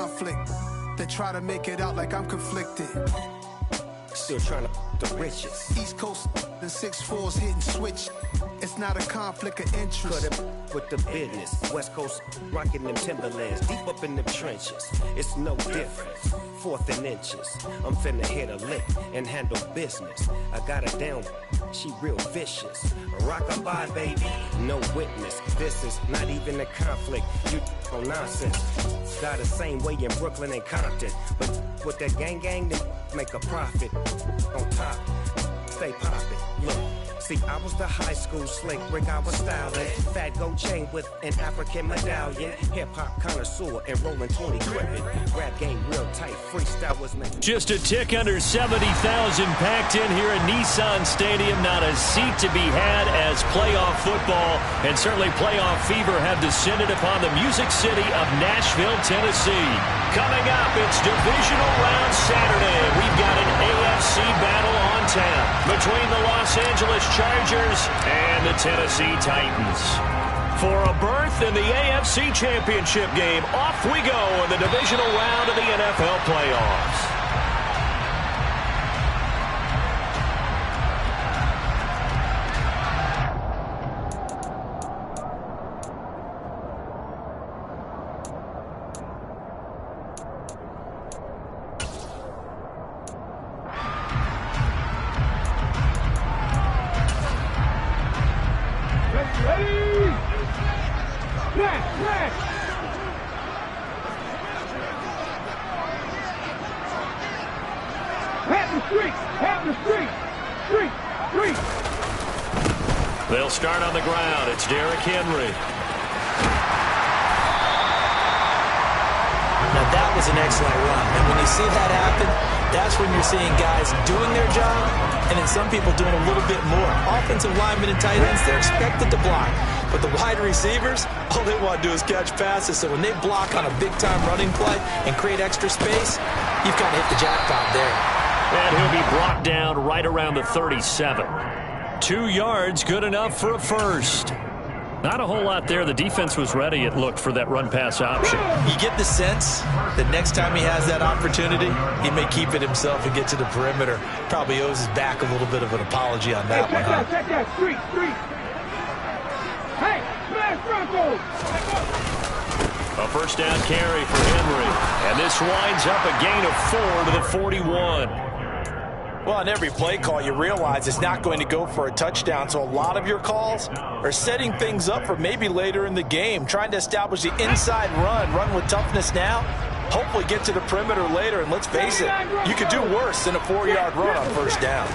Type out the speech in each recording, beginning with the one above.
conflict. They try to make it out like I'm conflicted. Still trying to the riches. East Coast and 6'4s hitting switch. It's not a conflict of interest. Cut it with the business. West Coast rocking them Timberlands, deep up in them trenches. It's no difference. 4th and inches. I'm finna hit a lick and handle business. I got her down. She real vicious. Rock-a-bye, baby. No witness. This is not even a conflict. You on nonsense. Got the same way in Brooklyn and Compton. But with that gang, they make a profit. On top, stay poppin'. Look, see, I was the high school slick Rick, I was styling. Fat gold chain with an African medallion. Hip-hop connoisseur and rolling 20 crippin'. Rap game real tight, freestyle was meant. Just a tick under 70,000 packed in here at Nissan Stadium. Not a seat to be had as playoff football and certainly playoff fever have descended upon the Music City of Nashville, Tennessee. Coming up, it's Divisional Round Saturday. We've got an AFC battle on tap between the Los Angeles Chargers and the Tennessee Titans. For a berth in the AFC Championship game, off we go in the divisional round of the NFL playoffs. They'll start on the ground. It's Derrick Henry. Now that was an excellent run. And when you see that happen, that's when you're seeing guys doing their job and then some people doing a little bit more. Offensive linemen and tight ends, they're expected to block. But the wide receivers, all they want to do is catch passes. So when they block on a big-time running play and create extra space, you've got to hit the jackpot there. And he'll be brought down right around the 37. 2 yards, good enough for a first. Not a whole lot there. The defense was ready, it looked, for that run-pass option. You get the sense that next time he has that opportunity, he may keep it himself and get to the perimeter. Probably owes his back a little bit of an apology on that one, huh? Check that, street. Hey, smash Broncos! A first down carry for Henry. And this winds up a gain of 4 to the 41. Well, on every play call, you realize it's not going to go for a touchdown, so a lot of your calls are setting things up for maybe later in the game, trying to establish the inside run with toughness now, hopefully get to the perimeter later, and let's face it, you could do worse than a 4-yard run on first down.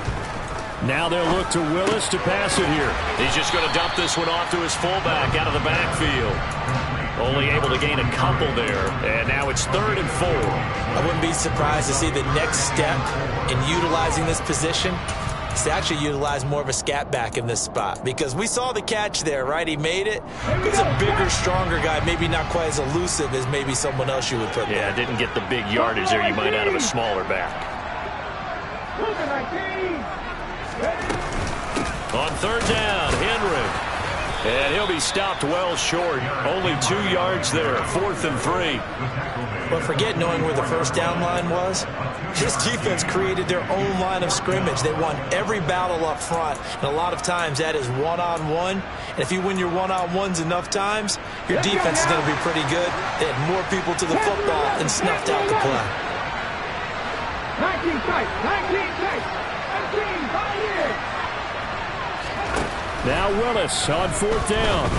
Now they'll look to Willis to pass it here. He's just going to dump this one off to his fullback out of the backfield. Only able to gain a couple there, and now it's 3rd and 4. I wouldn't be surprised to see the next step in utilizing this position is to actually utilize more of a scat back in this spot, because we saw the catch there, right? He made it. He's a bigger, stronger guy, maybe not quite as elusive as maybe someone else you would put there. Yeah, didn't get the big yardage there you might out of a smaller back. On 3rd down, Henry. And he'll be stopped well short. Only 2 yards there. 4th and 3. But forget knowing where the first down line was. This defense created their own line of scrimmage. They won every battle up front. And a lot of times that is one-on-one. And if you win your one-on-ones enough times, your defense is going to be pretty good. They had more people to the football and snuffed out the play. 19 tight. 19 right here. Now Willis on 4th down.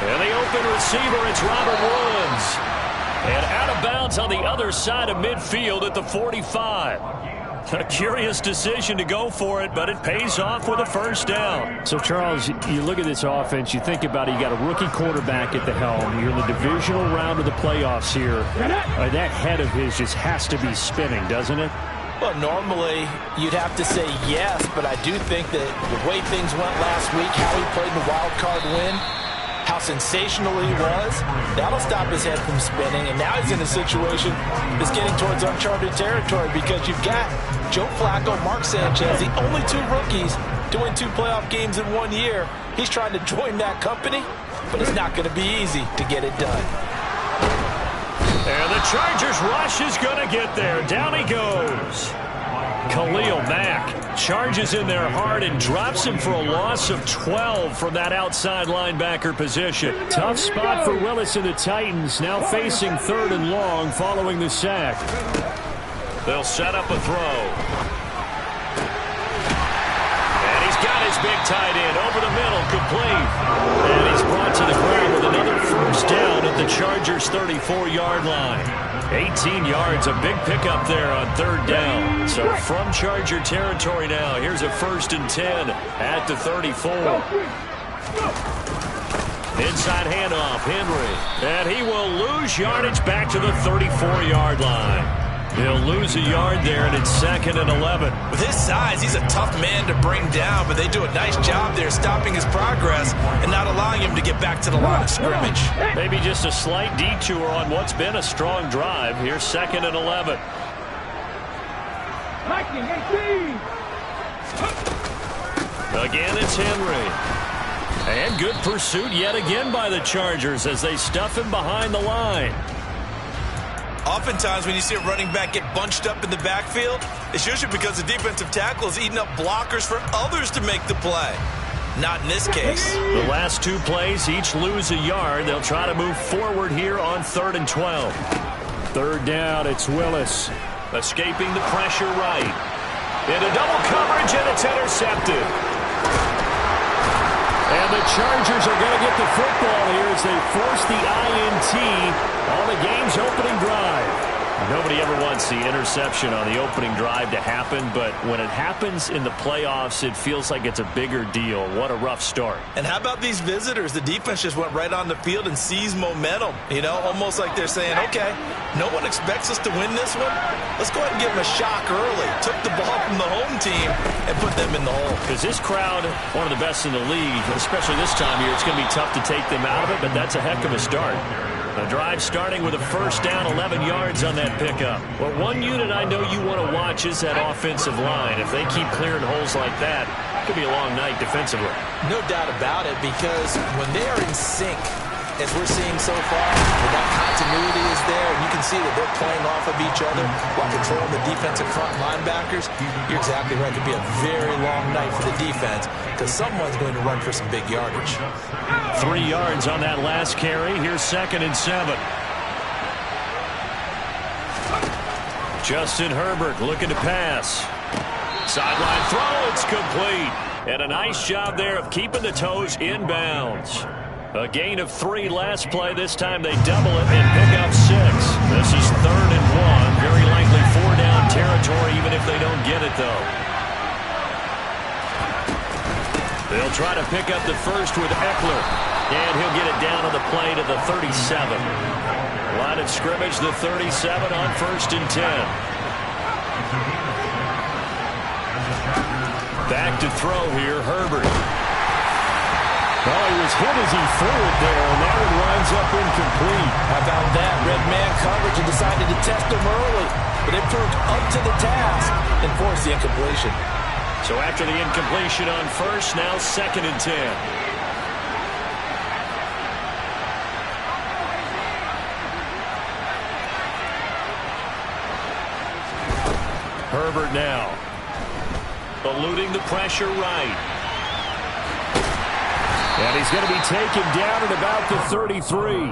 And the open receiver, it's Robert Woods. And out of bounds on the other side of midfield at the 45. A curious decision to go for it, but it pays off with a first down. So, Charles, you look at this offense, you think about it, you got a rookie quarterback at the helm. You're in the divisional round of the playoffs here. That head of his just has to be spinning, doesn't it? Well, normally you'd have to say yes, but I do think that the way things went last week, how he played the wild card win, how sensational he was, that'll stop his head from spinning. And now he's in a situation that's getting towards uncharted territory, because you've got Joe Flacco, Mark Sanchez, the only 2 rookies to win 2 playoff games in 1 year. He's trying to join that company, but it's not going to be easy to get it done. And the Chargers rush is going to get there. Down he goes. Khalil Mack charges in there hard and drops him for a loss of 12 from that outside linebacker position. Tough spot for Willis and the Titans, now facing 3rd and long following the sack. They'll set up a throw. And he's got his big tight end over the middle, complete. And he's brought to the ground with another first down at the Chargers' 34-yard line. 18 yards, a big pickup there on 3rd down. So from Charger territory now, here's a 1st and 10 at the 34. Inside handoff, Henry. And he will lose yardage back to the 34-yard line. He'll lose a yard there, and it's 2nd and 11. With his size, he's a tough man to bring down, but they do a nice job there stopping his progress and not allowing him to get back to the line of scrimmage. Maybe just a slight detour on what's been a strong drive. Here's 2nd and 11. Again, it's Henry. And good pursuit yet again by the Chargers as they stuff him behind the line. Oftentimes when you see a running back get bunched up in the backfield, it's usually because the defensive tackle is eating up blockers for others to make the play. Not in this case. The last 2 plays each lose a yard. They'll try to move forward here on 3rd and 12. 3rd down, it's Willis. Escaping the pressure right. Into double coverage, and it's intercepted. And the Chargers are going to get the football here as they force the INT on the game's opening drive. Nobody ever wants the interception on the opening drive to happen, but when it happens in the playoffs, it feels like it's a bigger deal. What a rough start. And how about these visitors? The defense just went right on the field and seized momentum. You know, almost like they're saying, okay, no one expects us to win this one. Let's go ahead and give them a shock early. Took the ball from the home team and put them in the hole. Because this crowd, one of the best in the league, especially this time of year, it's going to be tough to take them out of it, but that's a heck of a start. The drive starting with a first down, 11 yards on that pickup. Well, one unit I know you want to watch is that offensive line. If they keep clearing holes like that, it could be a long night defensively. No doubt about it, because when they are in sync, as we're seeing so far, when that continuity is there, and you can see that they're playing off of each other while controlling the defensive front linebackers, you're exactly right. It could be a very long night for the defense because someone's going to run for some big yardage. 3 yards on that last carry. Here's 2nd and 7. Justin Herbert looking to pass. Sideline throw, it's complete. And a nice job there of keeping the toes inbounds. A gain of 3 last play. This time they double it and pick up 6. This is 3rd and 1. Very likely 4-down territory, even if they don't get it, though. They'll try to pick up the first with Eckler. And he'll get it down on the play to the 37. Line of scrimmage, the 37 on 1st and 10. Back to throw here, Herbert. Oh, he was hit as he threw it there, and that one winds up incomplete. How about that? Red man coverage and decided to test him early, but it proved up to the task and forced the incompletion. So after the incompletion on first, now 2nd and 10. Herbert now. Eluding the pressure right. And he's going to be taken down at about the 33.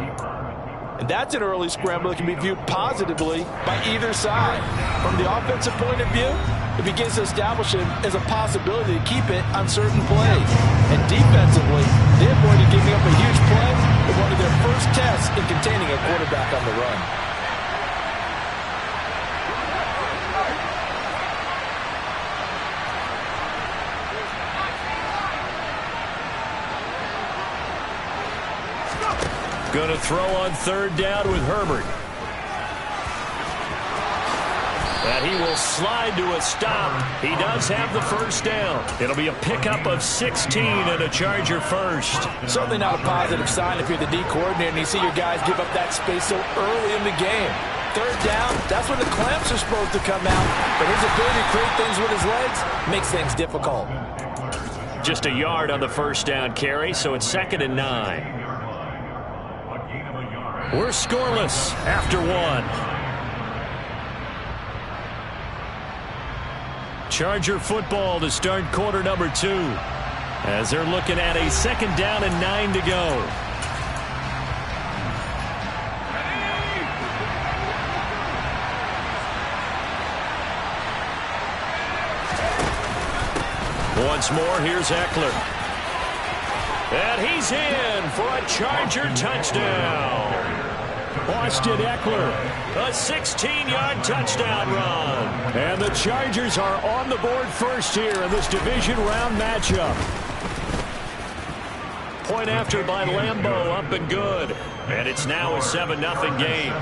And that's an early scramble that can be viewed positively by either side. From the offensive point of view, it begins to establish him as a possibility to keep it on certain plays. And defensively, they avoided giving up a huge play in one of their first tests in containing a quarterback on the run. Going to throw on 3rd down with Herbert. And he will slide to a stop. He does have the first down. It'll be a pickup of 16 and a Charger first. Certainly not a positive sign if you're the D coordinator and you see your guys give up that space so early in the game. 3rd down, that's when the clamps are supposed to come out. But his ability to create things with his legs makes things difficult. Just a yard on the first down carry, so it's 2nd and 9. We're scoreless after one. Charger football to start quarter number 2. As they're looking at a 2nd down and 9 to go. Once more, here's Eckler. And he's in for a Charger touchdown. Austin Eckler, a 16-yard touchdown run. And the Chargers are on the board first here in this division round matchup. Point after by Lambeau, up and good. And it's now a 7-0 game.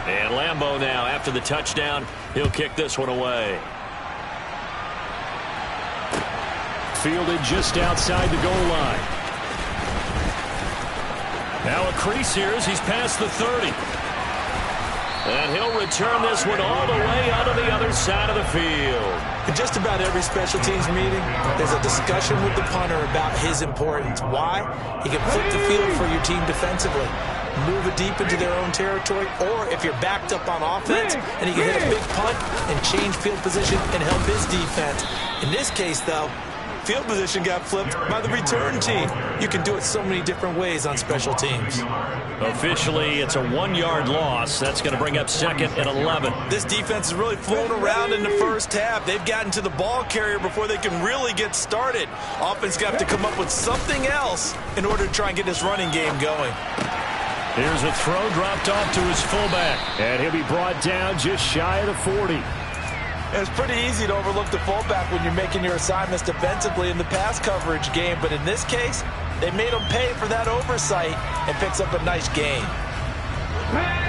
And Lambeau now, after the touchdown, he'll kick this one away. Fielded just outside the goal line. Now a crease here as he's past the 30. And he'll return this one all the way out of the other side of the field. In just about every special teams meeting, there's a discussion with the punter about his importance. Why? He can flip the field for your team defensively, move it deep into their own territory, or if you're backed up on offense, and he can hit a big punt and change field position and help his defense. In this case, though, field position got flipped by the return team. You can do it so many different ways on special teams. Officially, it's a 1-yard loss. That's going to bring up 2nd and 11. This defense is really flown around in the first half. They've gotten to the ball carrier before they can really get started. Offense got to come up with something else in order to try and get this running game going. Here's a throw dropped off to his fullback. And he'll be brought down just shy of the 40. It's pretty easy to overlook the fullback when you're making your assignments defensively in the pass coverage game, but in this case, they made him pay for that oversight and picks up a nice gain.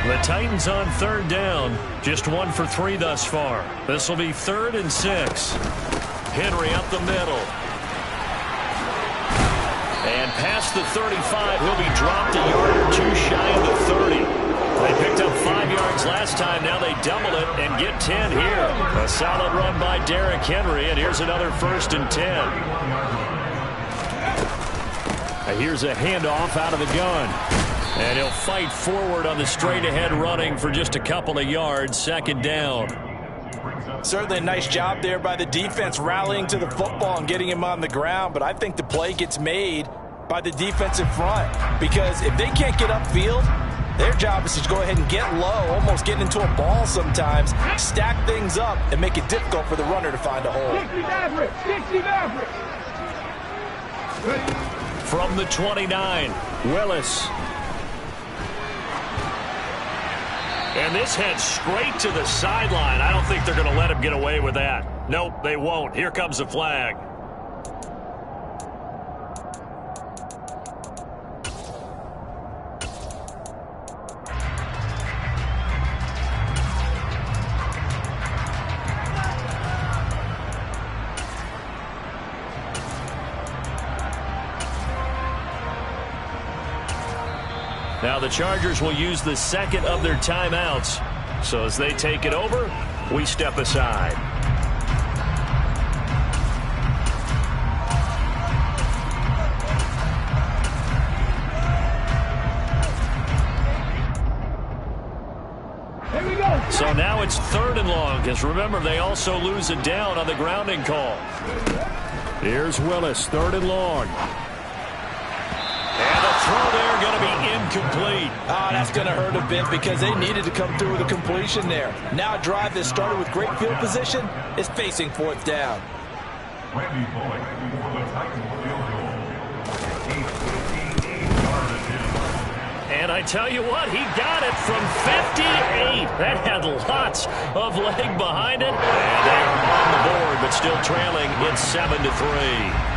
The Titans on 3rd down, just 1 for 3 thus far. This will be 3rd and 6. Henry up the middle. And past the 35, he'll be dropped a yard or 2 shy of the 30. They picked up 5 yards last time. Now they double it and get 10 here. A solid run by Derrick Henry, and here's another 1st and 10. Here's a handoff out of the gun. And he'll fight forward on the straight-ahead running for just a couple of yards. 2nd down. Certainly a nice job there by the defense rallying to the football and getting him on the ground, but I think the play gets made by the defensive front, because if they can't get upfield, their job is to go ahead and get low, almost get into a ball sometimes, stack things up, and make it difficult for the runner to find a hole. 60 Maverick. From the 29, Willis. And this heads straight to the sideline. I don't think they're going to let him get away with that. Nope, they won't. Here comes the flag. Now the Chargers will use the 2nd of their timeouts. So as they take it over, we step aside. Here we go. So now it's 3rd and long, because remember, they also lose it down on the grounding call. Here's Willis, 3rd and long. And the throw there going to be incomplete. That's going to hurt a bit because they needed to come through with a completion there. Now a drive that started with great field position is facing 4th down. And I tell you what, he got it from 58. That had lots of leg behind it. And they are on the board, but still trailing. It's 7-3.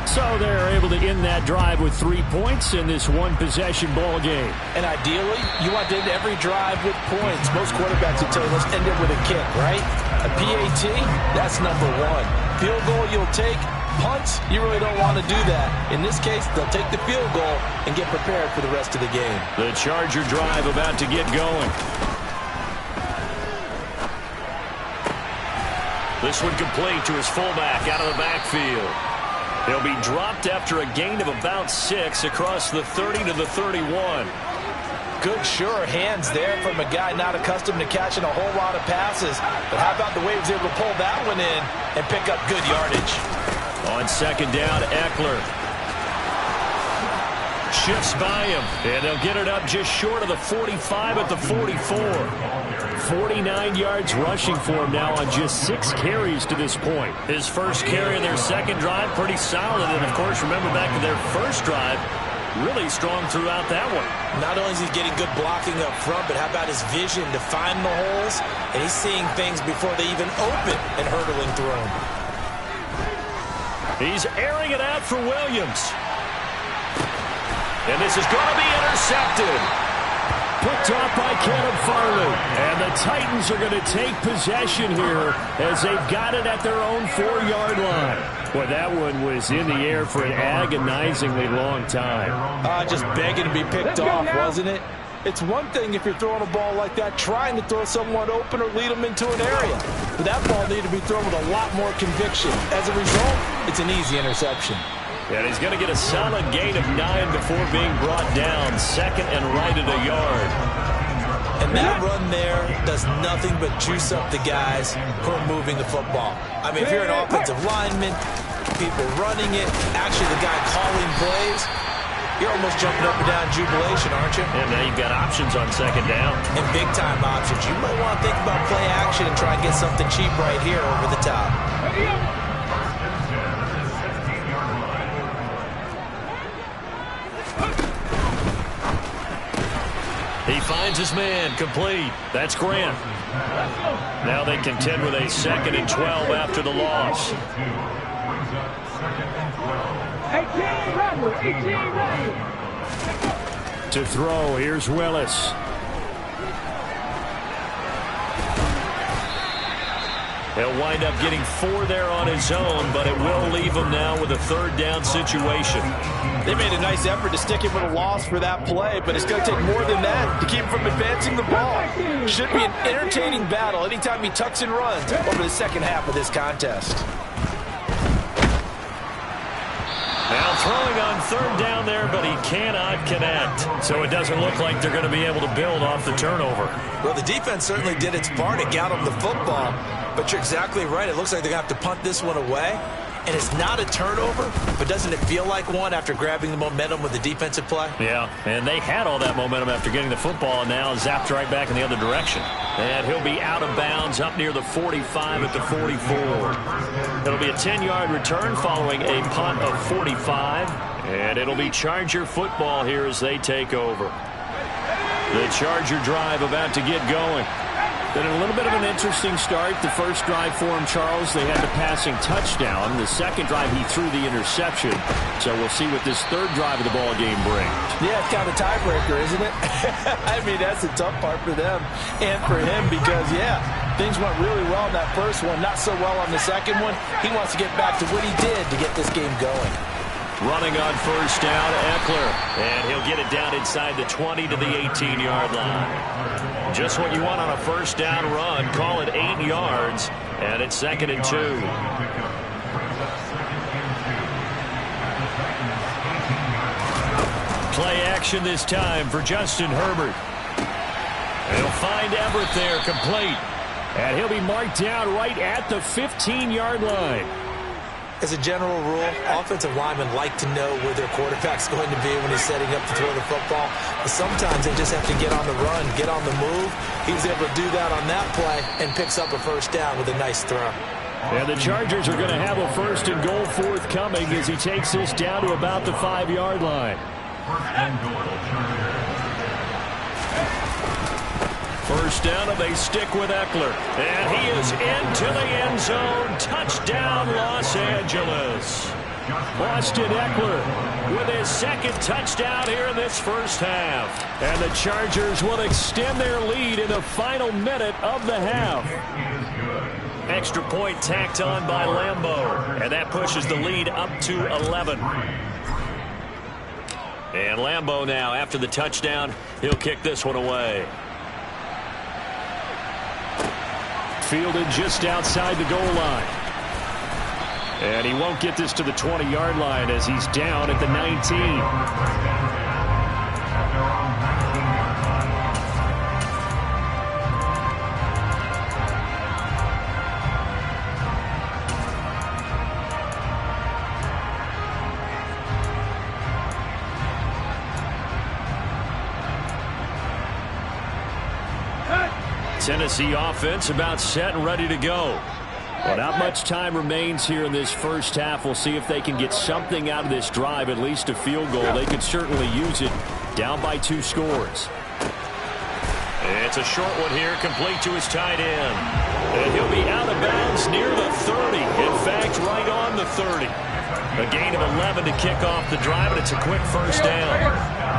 So they're able to end that drive with 3 points in this one-possession ball game. And ideally, you want to end every drive with points. Most quarterbacks will tell you, let's end it with a kick, right? A PAT, that's number 1. Field goal you'll take. Punts, you really don't want to do that. In this case, they'll take the field goal and get prepared for the rest of the game. The Charger drive about to get going. This one complete to his fullback out of the backfield. He'll be dropped after a gain of about 6 across the 30 to the 31. Good, sure hands there from a guy not accustomed to catching a whole lot of passes. But how about the way he was able to pull that one in and pick up good yardage? On second down, Eckler shifts by him, and they'll get it up just short of the 45 at the 44. 49 yards rushing for him now on just 6 carries to this point. His first carry of their second drive, pretty solid. And, of course, remember back to their first drive, really strong throughout that one. Not only is he getting good blocking up front, but how about his vision to find the holes? And he's seeing things before they even open and hurdling through them. He's airing it out for Williams. And this is going to be intercepted. Picked off by Caleb Farley. And the Titans are going to take possession here as they've got it at their own 4-yard line. Boy, that one was in the air for an agonizingly long time. Just begging to be picked off, wasn't it? It's one thing if you're throwing a ball like that, trying to throw someone open or lead them into an area. But that ball needed to be thrown with a lot more conviction. As a result, it's an easy interception. And he's going to get a solid gain of 9 before being brought down. Second and right at a yard. And that run there does nothing but juice up the guys who are moving the football. I mean, if you're an offensive lineman, people running it, actually the guy calling plays, you're almost jumping up and down jubilation, aren't you? And now you've got options on second down. And big-time options. You might want to think about play action and try and get something cheap right here over the top. He finds his man, complete. That's Grant. Now they contend with a 2nd and 12 after the loss. 18 ready. To throw, here's Willis. He'll wind up getting 4 there on his own, but it will leave him now with a 3rd down situation. They made a nice effort to stick him with a loss for that play, but it's going to take more than that to keep him from advancing the ball. Should be an entertaining battle anytime he tucks and runs over the second half of this contest. Now throwing on 3rd down there, but he cannot connect. So it doesn't look like they're going to be able to build off the turnover. Well, the defense certainly did its part to get him the football, but you're exactly right. It looks like they're going to have to punt this one away. And it's not a turnover, but doesn't it feel like one after grabbing the momentum with the defensive play? Yeah, and they had all that momentum after getting the football, and now zapped right back in the other direction. And he'll be out of bounds up near the 45 at the 44. It'll be a 10-yard return following a punt of 45. And it'll be Charger football here as they take over. The Charger drive about to get going. Been a little bit of an interesting start. The first drive for him, Charles, they had the passing touchdown. The second drive, he threw the interception. So we'll see what this 3rd drive of the ball game brings. Yeah, it's kind of a tiebreaker, isn't it? I mean, that's the tough part for them and for him because, yeah, things went really well in that first one, not so well on the second one. He wants to get back to what he did to get this game going. Running on 1st down, Eckler. And he'll get it down inside the 20 to the 18-yard line. Just what you want on a 1st down run. Call it 8 yards. And it's 2nd and 2. Play action this time for Justin Herbert. He'll find Everett there, complete. And he'll be marked down right at the 15-yard line. As a general rule, offensive linemen like to know where their quarterback's going to be when he's setting up to throw the football. But sometimes they just have to get on the run, get on the move. He was able to do that on that play and picks up a 1st down with a nice throw. And the Chargers are going to have a 1st and goal forthcoming as he takes this down to about the 5-yard line. 1st down, and they stick with Eckler. And he is into the end zone. Touchdown, Los Angeles. Austin Eckler with his 2nd touchdown here in this first half. And the Chargers will extend their lead in the final minute of the half. Extra point tacked on by Lambeau. And that pushes the lead up to 11. And Lambeau now, after the touchdown, he'll kick this one away. fielded just outside the goal line. And he won't get this to the 20-yard line as he's down at the 19. Tennessee offense about set and ready to go. Well, not much time remains here in this first half. We'll see if they can get something out of this drive, at least a field goal. They could certainly use it, down by 2 scores. It's a short one here, complete to his tight end. And he'll be out of bounds near the 30. In fact, right on the 30. A gain of 11 to kick off the drive, and it's a quick first down.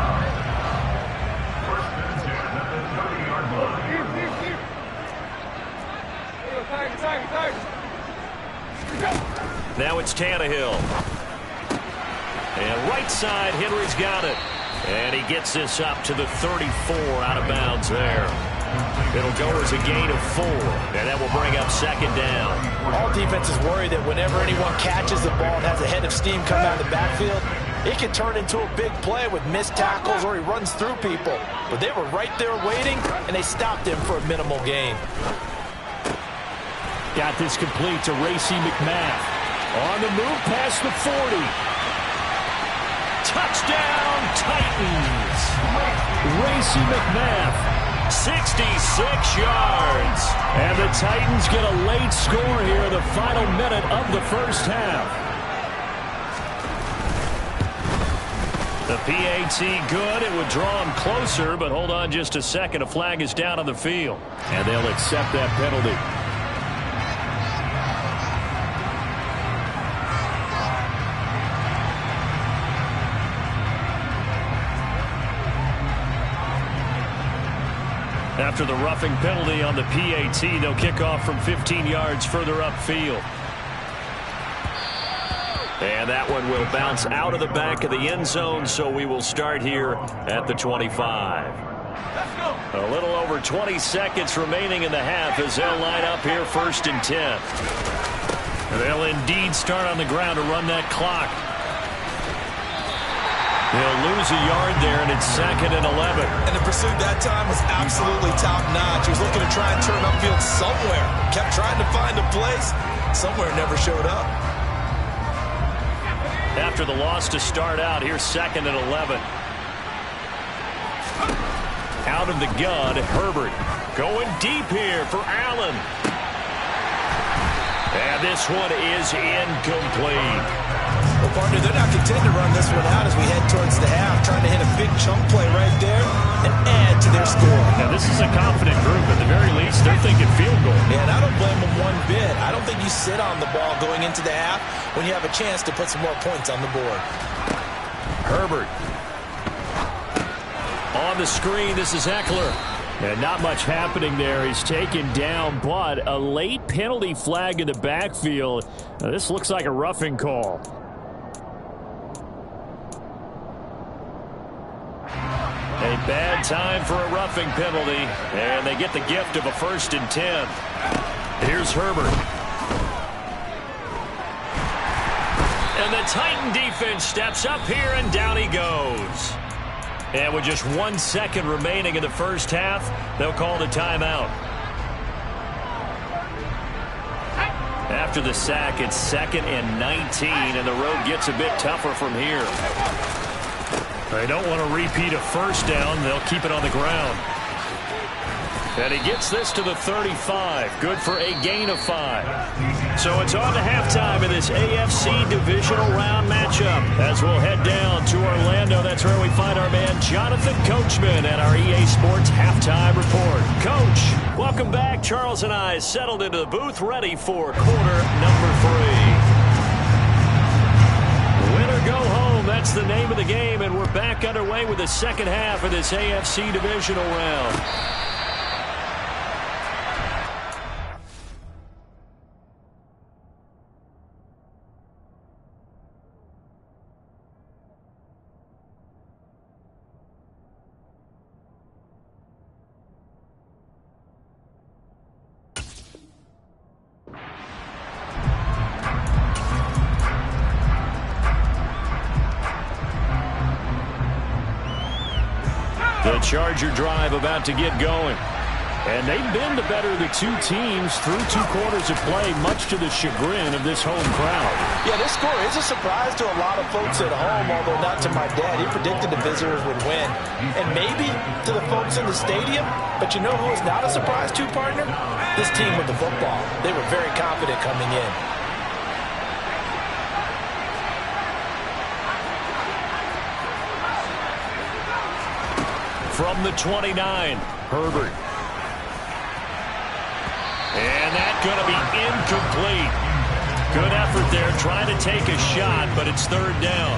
Now it's Tannehill. And right side, Henry's got it. And he gets this up to the 34, out of bounds there. It'll go as a gain of 4. And that will bring up second down. All defenses worry that whenever anyone catches the ball and has a head of steam come out of the backfield, it can turn into a big play with missed tackles or he runs through people. But they were right there waiting, and they stopped him for a minimal gain. Got this complete to Racey McMath. On the move past the 40. Touchdown, Titans. Racey McMath, 66 yards. And the Titans get a late score here in the final minute of the first half. The PAT good. It would draw him closer, but hold on just a second. A flag is down on the field. And they'll accept that penalty. After the roughing penalty on the PAT, they'll kick off from 15 yards further upfield. And that one will bounce out of the back of the end zone, so we will start here at the 25. A little over 20 seconds remaining in the half as they'll line up here first and 10. They'll indeed start on the ground to run that clock. They'll lose a yard there, and it's second and 11. And the pursuit that time was absolutely top-notch. He was looking to try and turn upfield somewhere. Kept trying to find a place. Somewhere never showed up. After the loss to start out, here's second and 11. Out of the gun, Herbert. Going deep here for Allen. And this one is incomplete. Well, partner, they're not content to run this one out as we head towards the half, trying to hit a big chunk play right there and add to their score. Now, this is a confident group. At the very least, they're thinking field goal. Yeah, and I don't blame them one bit. I don't think you sit on the ball going into the half when you have a chance to put some more points on the board. Herbert. On the screen, this is Eckler. And not much happening there. He's taken down, but a late penalty flag in the backfield. Now, this looks like a roughing call. A bad time for a roughing penalty, and they get the gift of a first and 10. Here's Herbert. And the Titan defense steps up here, and down he goes. And with just 1 second remaining in the first half, they'll call the timeout. After the sack, it's second and 19, and the road gets a bit tougher from here. They don't want to repeat a first down. They'll keep it on the ground. And he gets this to the 35. Good for a gain of 5. So it's on to halftime in this AFC divisional round matchup. As we'll head down to Orlando, that's where we find our man Jonathan Coachman at our EA Sports halftime report. Coach, welcome back. Charles and I settled into the booth, ready for quarter number 3. Win or go home, that's the name of the game, and we're back underway with the second half of this AFC divisional round. The Charger drive about to get going. And they've been the better of the two teams through 2 quarters of play, much to the chagrin of this home crowd. Yeah, this score is a surprise to a lot of folks at home, although not to my dad. He predicted the visitors would win. And maybe to the folks in the stadium. But you know who is not a surprise to, partner? This team with the football. They were very confident coming in. From the 29, Herbert. And that's going to be incomplete. Good effort there, trying to take a shot, but it's 3rd down.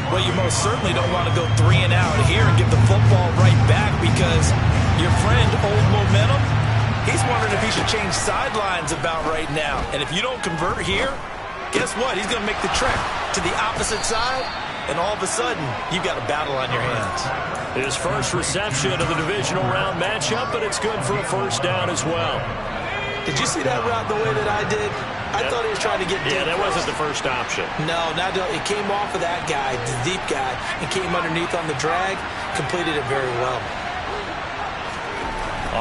Well, you most certainly don't want to go 3 and out here and give the football right back because your friend, Old Momentum, he's wondering if he should change sidelines about right now. And if you don't convert here, guess what? He's going to make the trek to the opposite side, and all of a sudden, you've got a battle on your hands. His first reception of the divisional round matchup, but it's good for a 1st down as well. Did you see that route the way that I did? I thought he was trying to get deep. Yeah, that wasn't the first option. No, it came off of that guy, the deep guy, and came underneath on the drag. Completed it very well.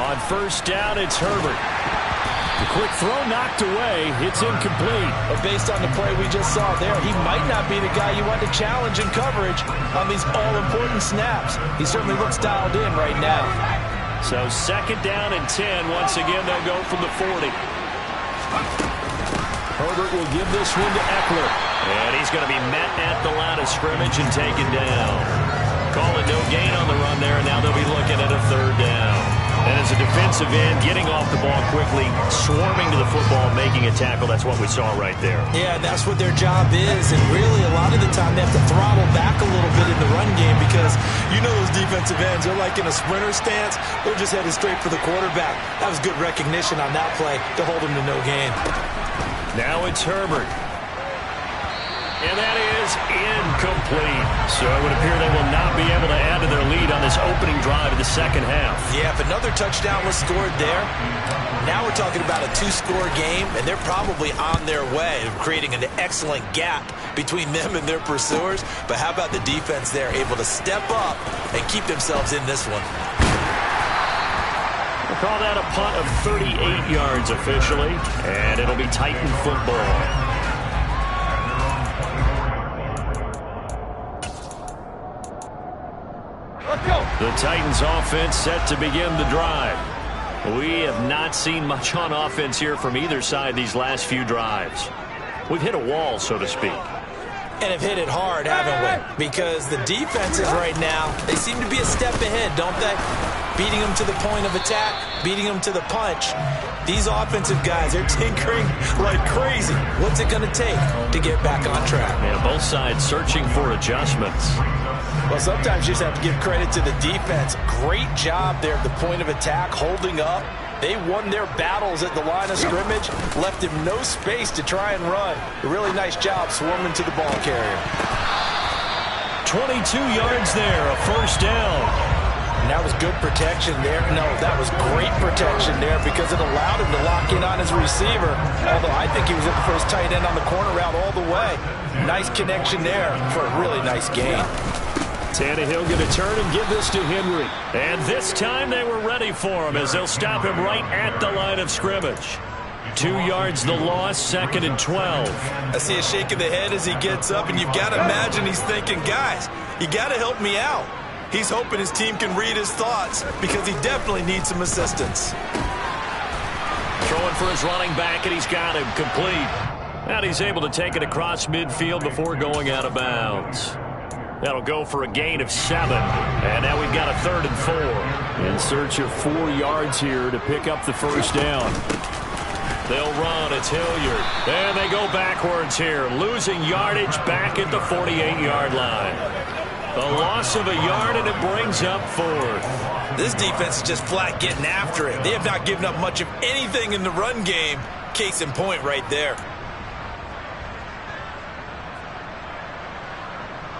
On 1st down, it's Herbert. The quick throw knocked away. It's incomplete. But based on the play we just saw there, he might not be the guy you want to challenge in coverage on these all-important snaps. He certainly looks dialed in right now. So 2nd down and 10. Once again, they'll go from the 40. Herbert will give this one to Eckler. And he's going to be met at the line of scrimmage and taken down. Calling no gain on the run there, and now they'll be looking at a 3rd down. And as a defensive end, getting off the ball quickly, swarming to the football, making a tackle, that's what we saw right there. Yeah, that's what their job is. And really, a lot of the time, they have to throttle back a little bit in the run game because you know those defensive ends, they're like in a sprinter stance. They're just headed straight for the quarterback. That was good recognition on that play to hold him to no gain. Now it's Herbert. And that is incomplete. So it would appear they will not be able to add to their lead on this opening drive of the 2nd half. Yeah, if another touchdown was scored there, now we're talking about a 2-score game, and they're probably on their way of creating an excellent gap between them and their pursuers. But how about the defense there, able to step up and keep themselves in this one? We'll call that a punt of 38 yards officially, and it'll be Titan football. The Titans offense set to begin the drive. We have not seen much on offense here from either side these last few drives. We've hit a wall, so to speak. And have hit it hard, haven't we? Because the defenses right now, they seem to be a step ahead, don't they? Beating them to the point of attack, beating them to the punch. These offensive guys, they're tinkering like crazy. What's it going to take to get back on track? Yeah, both sides searching for adjustments. Well, sometimes you just have to give credit to the defense. Great job there at the point of attack, holding up. They won their battles at the line of scrimmage, left him no space to try and run. A really nice job swarming to the ball carrier. 22 yards there, a 1st down. And that was good protection there. No, that was great protection there because it allowed him to lock in on his receiver. Although I think he was looking for his tight end on the corner route all the way. Nice connection there for a really nice gain. Tannehill going to turn and give this to Henry. And this time they were ready for him as they'll stop him right at the line of scrimmage. 2 yards the loss, 2nd and 12. I see a shake of the head as he gets up, and you've got to imagine he's thinking, guys, you got to help me out. He's hoping his team can read his thoughts because he definitely needs some assistance. Throwing for his running back, and he's got him complete. And he's able to take it across midfield before going out of bounds. That'll go for a gain of 7. And now we've got a 3rd and 4. In search of 4 yards here to pick up the 1st down. They'll run. It's Hilliard. And they go backwards here. Losing yardage back at the 48-yard line. The loss of a yard, and it brings up 4th. This defense is just flat getting after it. They have not given up much of anything in the run game. Case in point right there.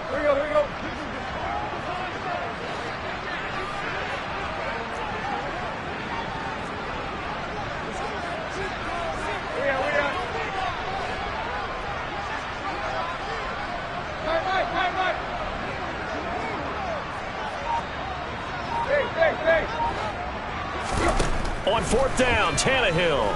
Here we go, here we go. Hey, On 4th down, Tannehill.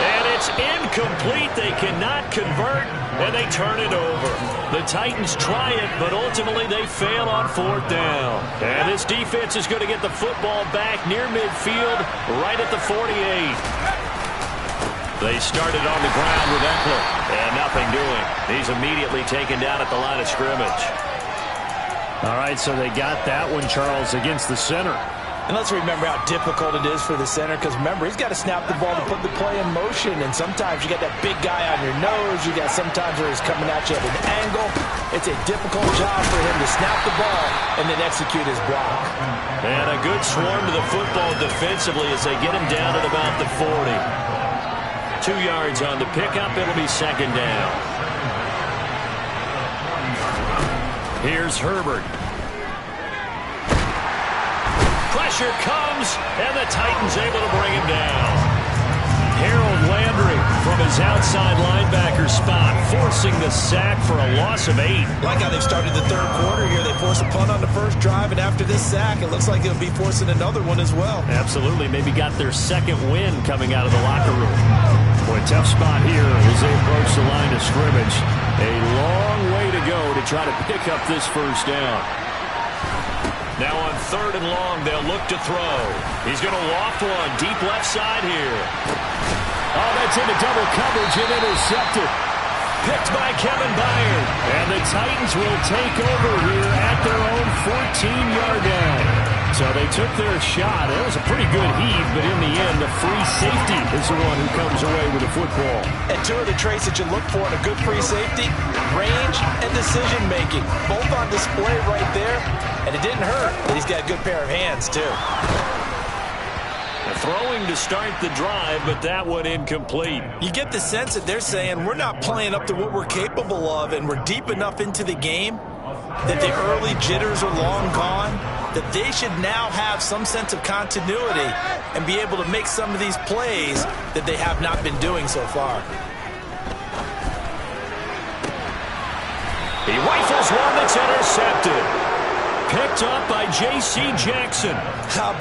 And it's incomplete. They cannot convert, and they turn it over. The Titans try it, but ultimately they fail on 4th down. And this defense is going to get the football back near midfield, right at the 48. They started on the ground with Eckler, and nothing doing. He's immediately taken down at the line of scrimmage. All right, so they got that one, Charles, against the center. And let's remember how difficult it is for the center, because remember, he's got to snap the ball to put the play in motion, and sometimes you got that big guy on your nose. You got sometimes where he's coming at you at an angle. It's a difficult job for him to snap the ball and then execute his block. And a good swarm to the football defensively as they get him down at about the 40. 2 yards on the pickup. It'll be 2nd down. Here's Herbert. Pressure comes, and the Titans able to bring him down. Harold Landry from his outside linebacker spot, forcing the sack for a loss of 8. Like how they've started the 3rd quarter here. They force a punt on the first drive, and after this sack, it looks like they'll be forcing another one as well. Absolutely. Maybe got their 2nd win coming out of the locker room. Boy, tough spot here as they approach the line of scrimmage. A long way to go to try to pick up this 1st down. Now on 3rd and long, they'll look to throw. He's going to loft one deep left side here. Oh, that's into double coverage and intercepted. Picked by Kevin Byard. And the Titans will take over here at their own 14-yard line. So they took their shot. It was a pretty good heave, but in the end, the free safety is the one who comes away with the football. And 2 of the traits that you look for in a good free safety, range and decision-making. Both on display right there, and it didn't hurt, but he's got a good pair of hands, too. Throwing to start the drive, but that one incomplete. You get the sense that they're saying we're not playing up to what we're capable of, and we're deep enough into the game that the early jitters are long gone, that they should now have some sense of continuity and be able to make some of these plays that they have not been doing so far. He rifles one that's intercepted. Picked up by J.C. Jackson.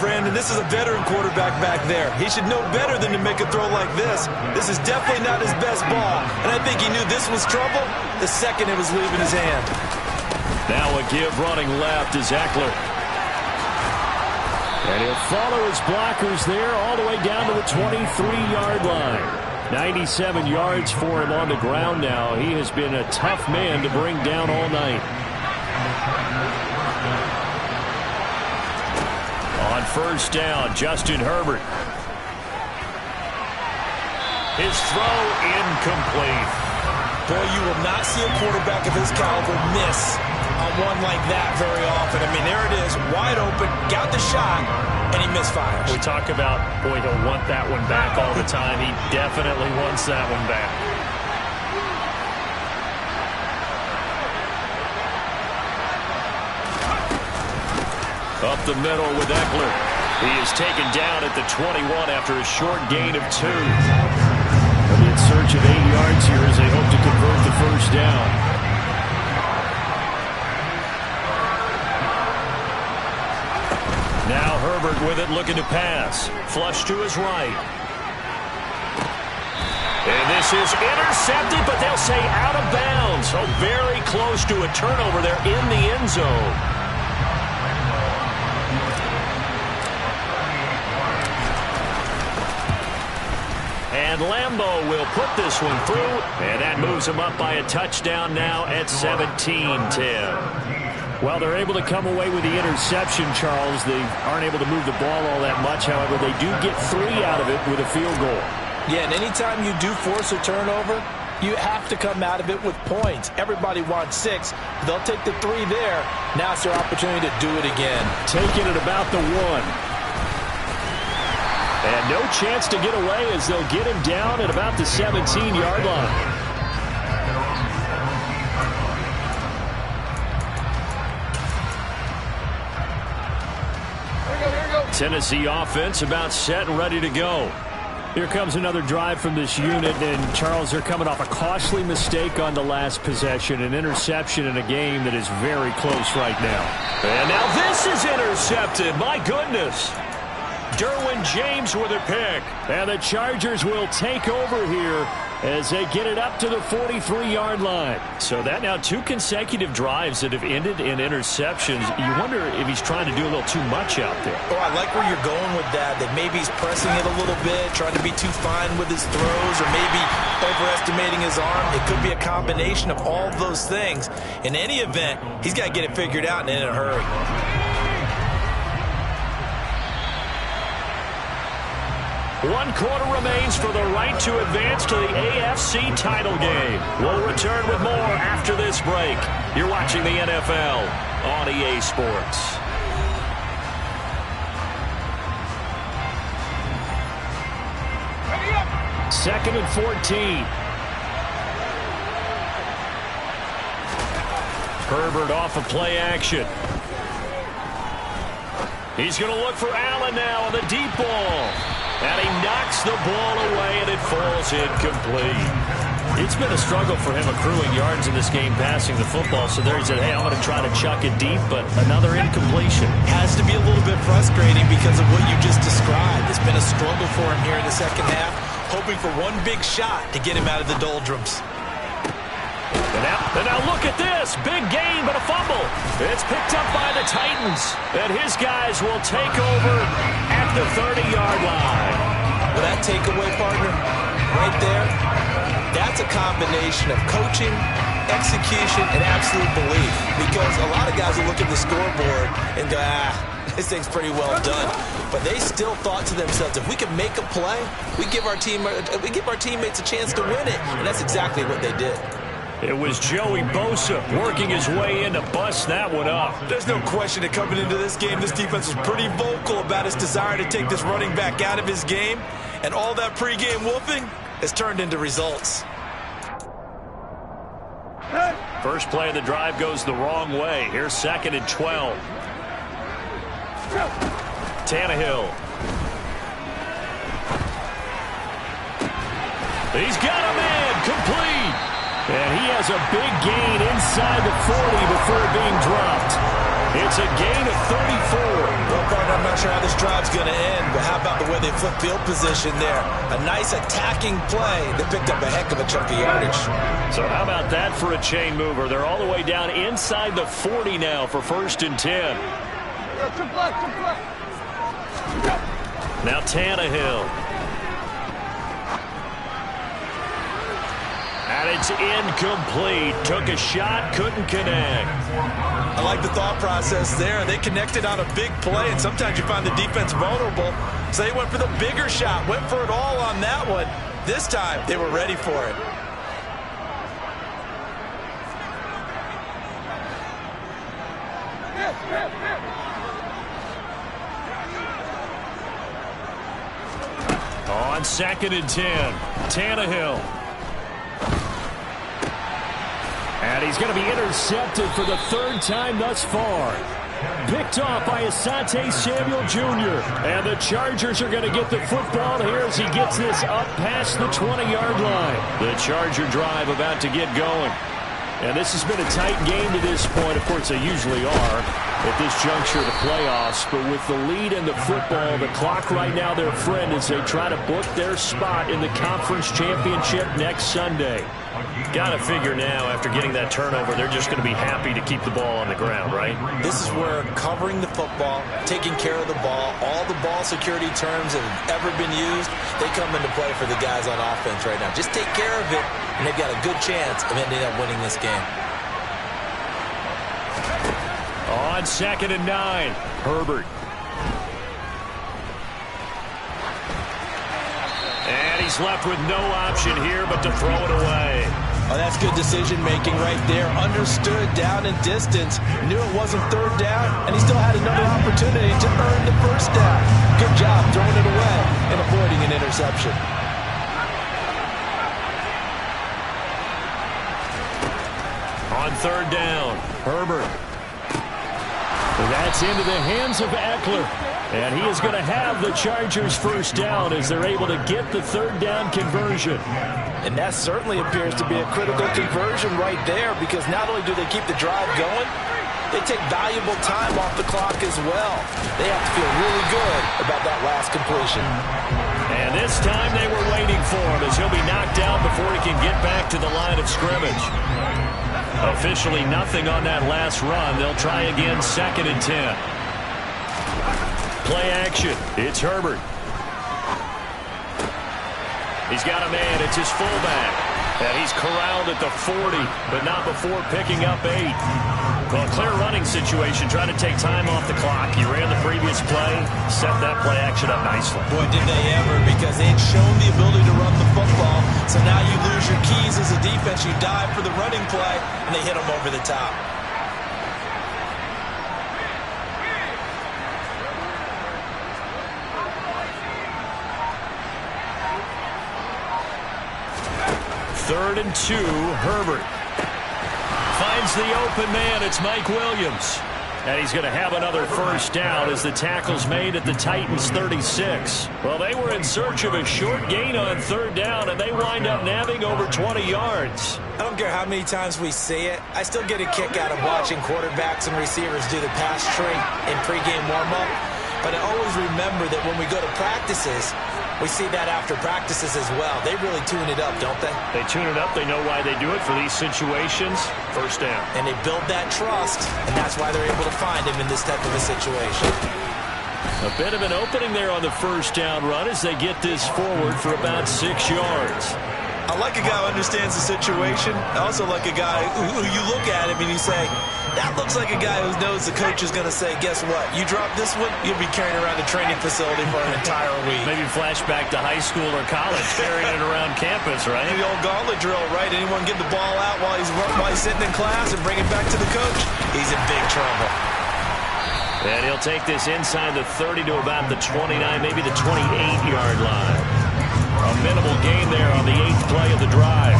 Brandon, this is a veteran quarterback back there. He should know better than to make a throw like this. This is definitely not his best ball, and I think he knew this was trouble the second it was leaving his hand. Now a give running left is Eckler. And he'll follow his blockers there all the way down to the 23-yard line. 97 yards for him on the ground now. He has been a tough man to bring down all night. On 1st down, Justin Herbert. His throw incomplete. Boy, you will not see a quarterback of his caliber miss on one like that very often. I mean, there it is, wide open, got the shot, and he misfires. We talk about, boy, he'll want that one back all the time. He definitely wants that one back. Up the middle with Eckler. He is taken down at the 21 after a short gain of 2. They'll be in search of 8 yards here as they hope to convert the 1st down. Now Herbert with it, looking to pass. Flush to his right. And this is intercepted, but they'll say out of bounds. So very close to a turnover there in the end zone. And Lambeau will put this one through, and that moves him up by a touchdown now at 17-10. Well, they're able to come away with the interception, Charles. They aren't able to move the ball all that much. However, they do get 3 out of it with a field goal. Yeah, and anytime you do force a turnover, you have to come out of it with points. Everybody wants 6. They'll take the 3 there. Now it's their opportunity to do it again. Taking it about the 1. And no chance to get away as they'll get him down at about the 17-yard line. Tennessee offense about set and ready to go. Here comes another drive from this unit, and Charles, they're coming off a costly mistake on the last possession, an interception in a game that is very close right now. And now this is intercepted. My goodness. Derwin James with a pick. And the Chargers will take over here as they get it up to the 43-yard line. So that now 2 consecutive drives that have ended in interceptions. You wonder if he's trying to do a little too much out there. Oh, I like where you're going with that maybe he's pressing it a little bit, trying to be too fine with his throws, or maybe overestimating his arm. It could be a combination of all those things. In any event, he's got to get it figured out and in a hurry. One quarter remains for the right to advance to the AFC title game. We'll return with more after this break. You're watching the NFL on EA Sports. Second and 14. Herbert off of play action. He's going to look for Allen now on the deep ball. And he knocks the ball away, and it falls incomplete. It's been a struggle for him accruing yards in this game passing the football. So there he said, hey, I'm going to try to chuck it deep, but another incompletion. Has to be a little bit frustrating because of what you just described. It's been a struggle for him here in the second half, hoping for one big shot to get him out of the doldrums. And now look at this. Big gain, but a fumble. It's picked up by the Titans. And his guys will take over at the 30-yard line. Well, that takeaway, partner, right there, that's a combination of coaching, execution, and absolute belief. Because a lot of guys will look at the scoreboard and go, this thing's pretty well done. But they still thought to themselves, if we can make a play, we give our teammates a chance to win it. And that's exactly what they did. It was Joey Bosa working his way in to bust that one up. There's no question that coming into this game, this defense was pretty vocal about its desire to take this running back out of his game. And all that pregame wolfing has turned into results. First play of the drive goes the wrong way. Here's 2nd and 12. Tannehill. He's got a man complete. And he has a big gain inside the 40 before being dropped. It's a gain of 34. Well, partner, I'm not sure how this drive's going to end, but how about the way they flip field position there? A nice attacking play that picked up a heck of a chunk of yardage. So how about that for a chain mover? They're all the way down inside the 40 now for 1st and 10. Now Tannehill. And it's incomplete. Took a shot, couldn't connect. I like the thought process there. They connected on a big play, and sometimes you find the defense vulnerable. So they went for the bigger shot, went for it all on that one. This time, they were ready for it. On 2nd and 10, Tannehill. And he's going to be intercepted for the 3rd time thus far. Picked off by Asante Samuel Jr. And the Chargers are going to get the football here as he gets this up past the 20-yard line. The Charger drive about to get going. And this has been a tight game to this point. Of course, they usually are at this juncture of the playoffs. But with the lead in the football, the clock right now their friend as they try to book their spot in the conference championship next Sunday. Got to figure now, after getting that turnover, they're just going to be happy to keep the ball on the ground, right? This is where covering the football, taking care of the ball, all the ball security terms that have ever been used, they come into play for the guys on offense right now. Just take care of it, and they've got a good chance of ending up winning this game. On 2nd and 9, Herbert. And he's left with no option here but to throw it away. Oh, that's good decision-making right there. Understood down and distance. Knew it wasn't 3rd down, and he still had another opportunity to earn the 1st down. Good job throwing it away and avoiding an interception. On 3rd down, Herbert. That's into the hands of Eckler. And he is going to have the Chargers 1st down as they're able to get the 3rd down conversion. And that certainly appears to be a critical conversion right there, because not only do they keep the drive going, they take valuable time off the clock as well. They have to feel really good about that last completion. And this time they were waiting for him as he'll be knocked out before he can get back to the line of scrimmage. Officially nothing on that last run. They'll try again, 2nd and 10. Play action. It's Herbert. He's got a man. It's his fullback. And he's corralled at the 40, but not before picking up 8. Well, clear running situation, trying to take time off the clock. He ran the previous play, set that play action up nicely. Boy, did they ever, because they had shown the ability to run the football. So now you lose your keys as a defense. You dive for the running play, and they hit them over the top. Third and 2, Herbert. Finds the open man. It's Mike Williams. And he's going to have another first down as the tackle's made at the Titans' 36. Well, they were in search of a short gain on 3rd down, and they wind up nabbing over 20 yards. I don't care how many times we see it. I still get a kick out of watching quarterbacks and receivers do the pass tree in pregame warm-up. But I always remember that when we go to practices, we see that after practices as well. They really tune it up, don't they? They tune it up. They know why they do it for these situations. First down. And they build that trust, and that's why they're able to find him in this type of a situation. A bit of an opening there on the first down run as they get this forward for about 6 yards. I like a guy who understands the situation. I also like a guy who you look at him and you say, that looks like a guy who knows the coach is going to say, guess what? You drop this one, you'll be carrying around the training facility for an entire week. Maybe flashback to high school or college, carrying it around campus, right? The old gauntlet drill, right? Anyone get the ball out while he's sitting in class and bring it back to the coach? He's in big trouble. And he'll take this inside the 30 to about the 29, maybe the 28-yard line. A minimal gain there on the 8th play of the drive.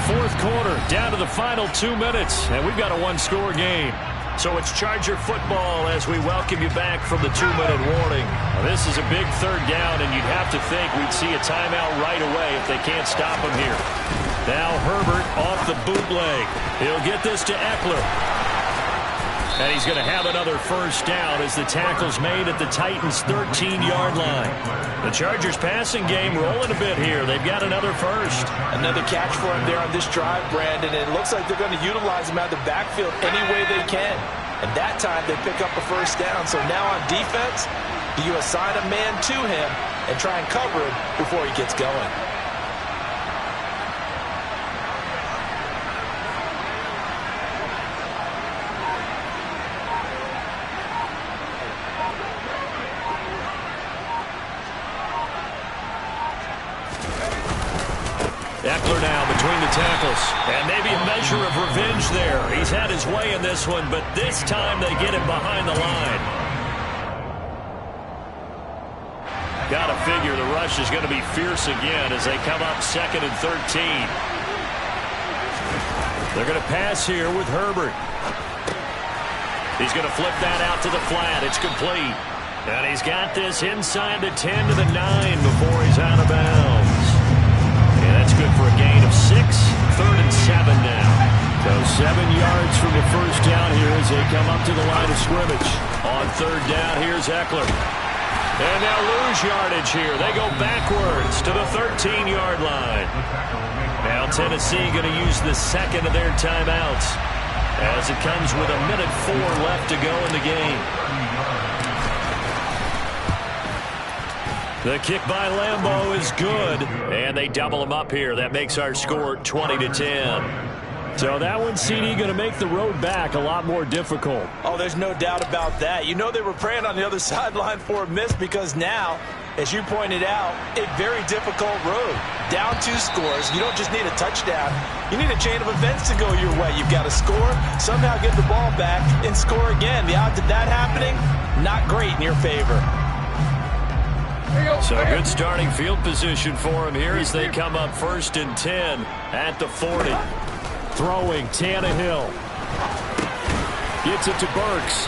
Fourth quarter, down to the final 2 minutes, and we've got a one-score game. So it's Charger football as we welcome you back from the 2-minute warning. Now, this is a big 3rd down, and you'd have to think we'd see a timeout right away if they can't stop him here. Now Herbert off the bootleg. He'll get this to Eckler. And he's going to have another first down as the tackle's made at the Titans' 13-yard line. The Chargers passing game rolling a bit here. They've got another first. Another catch for him there on this drive, Brandon. It looks like they're going to utilize him out of the backfield any way they can. And that time they pick up a first down. So now on defense, do you assign a man to him and try and cover him before he gets going? Eckler now between the tackles. And maybe a measure of revenge there. He's had his way in this one, but this time they get him behind the line. Got to figure the rush is going to be fierce again as they come up 2nd and 13. They're going to pass here with Herbert. He's going to flip that out to the flat. It's complete. And he's got this inside the 10 to the 9 before he's out of bounds. That's good for a gain of 6. 3rd and 7 now. So 7 yards from the first down here as they come up to the line of scrimmage. On 3rd down, here's Eckler. And they'll lose yardage here. They go backwards to the 13-yard line. Now Tennessee going to use the 2nd of their timeouts as it comes with 1:04 left to go in the game. The kick by Lambeau is good, and they double him up here. That makes our score 20-10. So that one, CD, going to make the road back a lot more difficult. Oh, there's no doubt about that. You know they were praying on the other sideline for a miss because now, as you pointed out, a very difficult road. Down 2 scores. You don't just need a touchdown. You need a chain of events to go your way. You've got to score, somehow get the ball back, and score again. The odds of that happening, not great in your favor. So good starting field position for him here as they come up 1st and 10 at the 40. Throwing Tannehill. Gets it to Burks.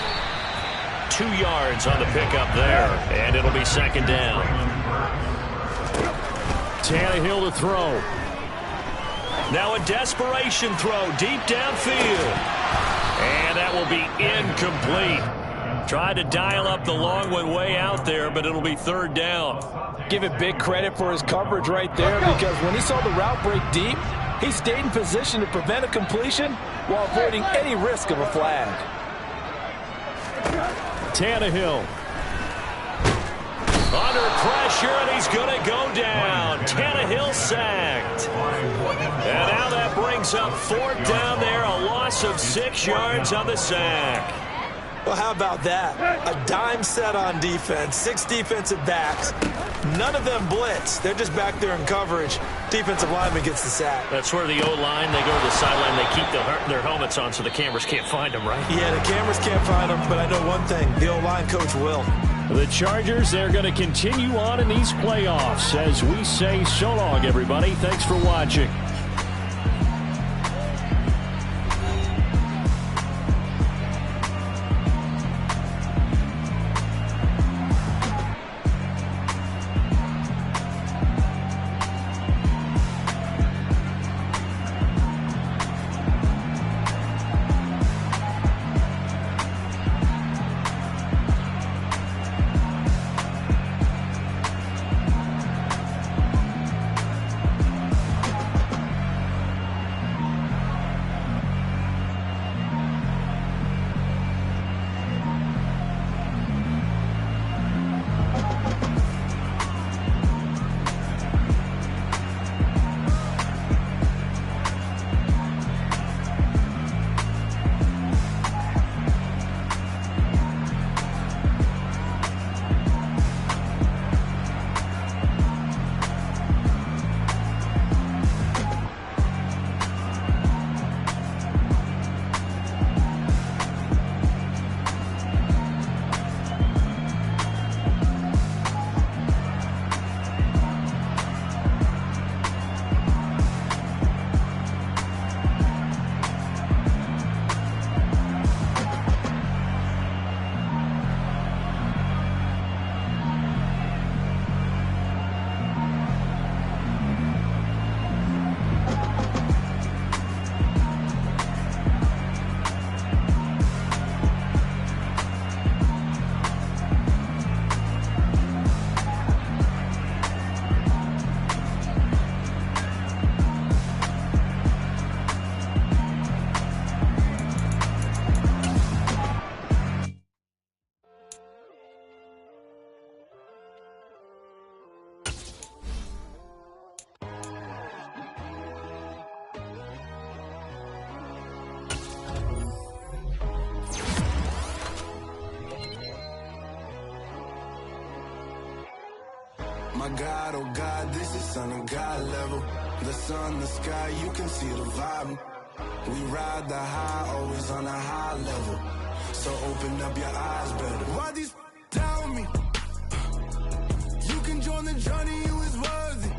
2 yards on the pickup there, and it'll be 2nd down. Tannehill to throw. Now a desperation throw deep downfield. And that will be incomplete. Tried to dial up the long one way out there, but it'll be third down. Give it big credit for his coverage right there, because when he saw the route break deep, he stayed in position to prevent a completion while avoiding any risk of a flag. Tannehill. Under pressure, and he's going to go down. Tannehill sacked. And now that brings up fourth down there, a loss of 6 yards on the sack. Well, how about that? A dime set on defense, 6 defensive backs. None of them blitz. They're just back there in coverage. Defensive lineman gets the sack. That's where the O-line, they go to the sideline, they keep their helmets on so the cameras can't find them, right? Yeah, the cameras can't find them, but I know one thing. The O-line coach will. The Chargers, they're going to continue on in these playoffs as we say so long, everybody. Thanks for watching. My God, oh God, this is Son of God level. The sun, the sky, you can see the vibe. We ride the high, always on a high level. So open up your eyes better. Why these tell me? You can join the journey, you is worthy.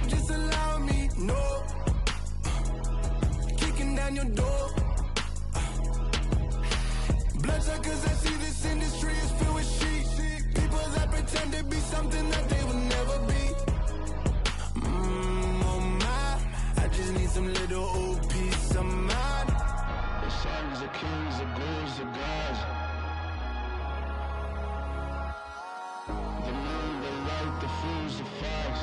Just allow me, no. Kicking down your door. Bloodshot, cause I see this industry is filled with sheep. People that pretend to be something that they will never be. Oh my, I just need some little old peace of mind. The sons of kings, the bulls, the gods. The moon, the light, the fools, the facts.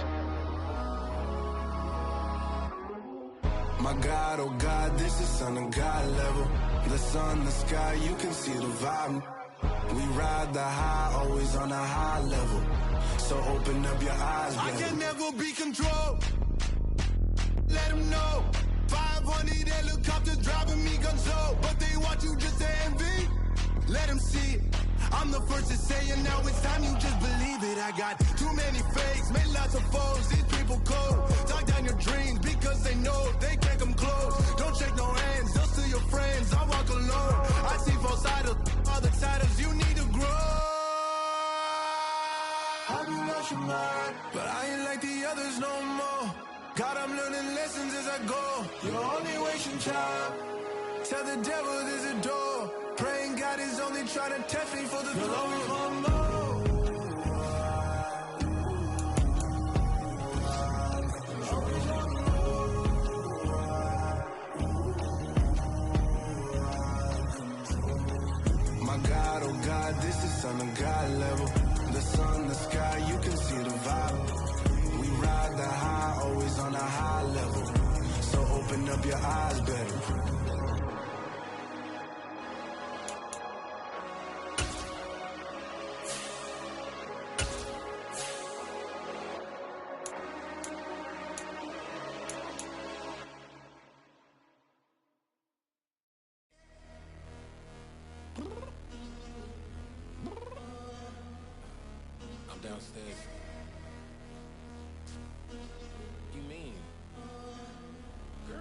My God, oh God, this is Son of God level. The sun, the sky, you can see the vibe. We ride the high, always on a high level. So open up your eyes, baby. I can never be controlled. Let them know. 500 helicopters driving me gonzo. But they want you just to envy. Let them see it. I'm the first to say it, now it's time you just believe it. I got too many fakes, made lots of foes. These people cold. Talk down your dreams because they know they can't come close. Don't shake no hands, just to your friends. I walk alone. I see false idols, other titles. You need to grow. Have you lost your mind? But I ain't like the others no more. God, I'm learning lessons as I go. You're only wasting time. Tell the devil there's a door. Praying God is only trying to test me for the You'll always want more. downstairs. You mean? Girl,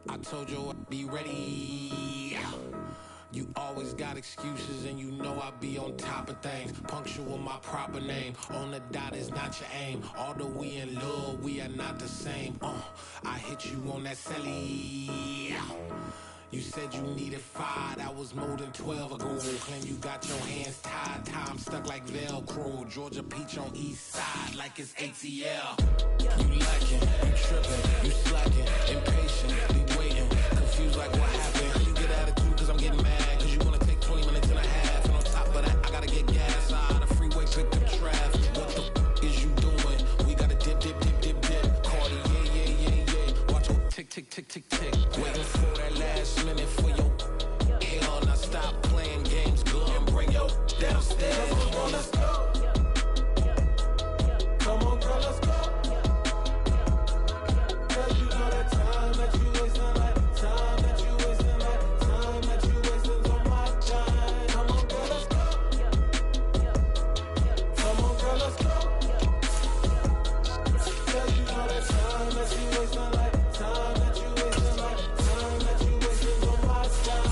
I told you I'd be ready. You always got excuses and you know I be on top of things. Punctual my proper name. On the dot is not your aim. Although we in love, we are not the same. I hit you on that celly. You said you needed 5, that was more than 12 ago. Claim you got your hands tied, time stuck like Velcro. Georgia Peach on east side like it's ATL. You lacking, you tripping, you slacking, impatient, be waiting, confused like what happened. You get attitude cause I'm getting mad, cause you wanna take 20 minutes and a half. And on top of that, I gotta get gas out of the freeway, pick the traffic. What the is you doing? We gotta dip, dip, dip, dip, dip. Cardi, yeah. Watch your tick, tick, tick, tick, tick. Waiting for that last minute for your hell. Now stop playing games, go and bring your downstairs. Come on, let's go. Come on, girl, let's go. Cause you know that time that you wasting, like time that you wasting, like time that you wasting on my time. Come on, girl, let's go. Come on, girl, let's go. Cause you know that time that you wasting, like time that you wasting, like time that you wasting on my time.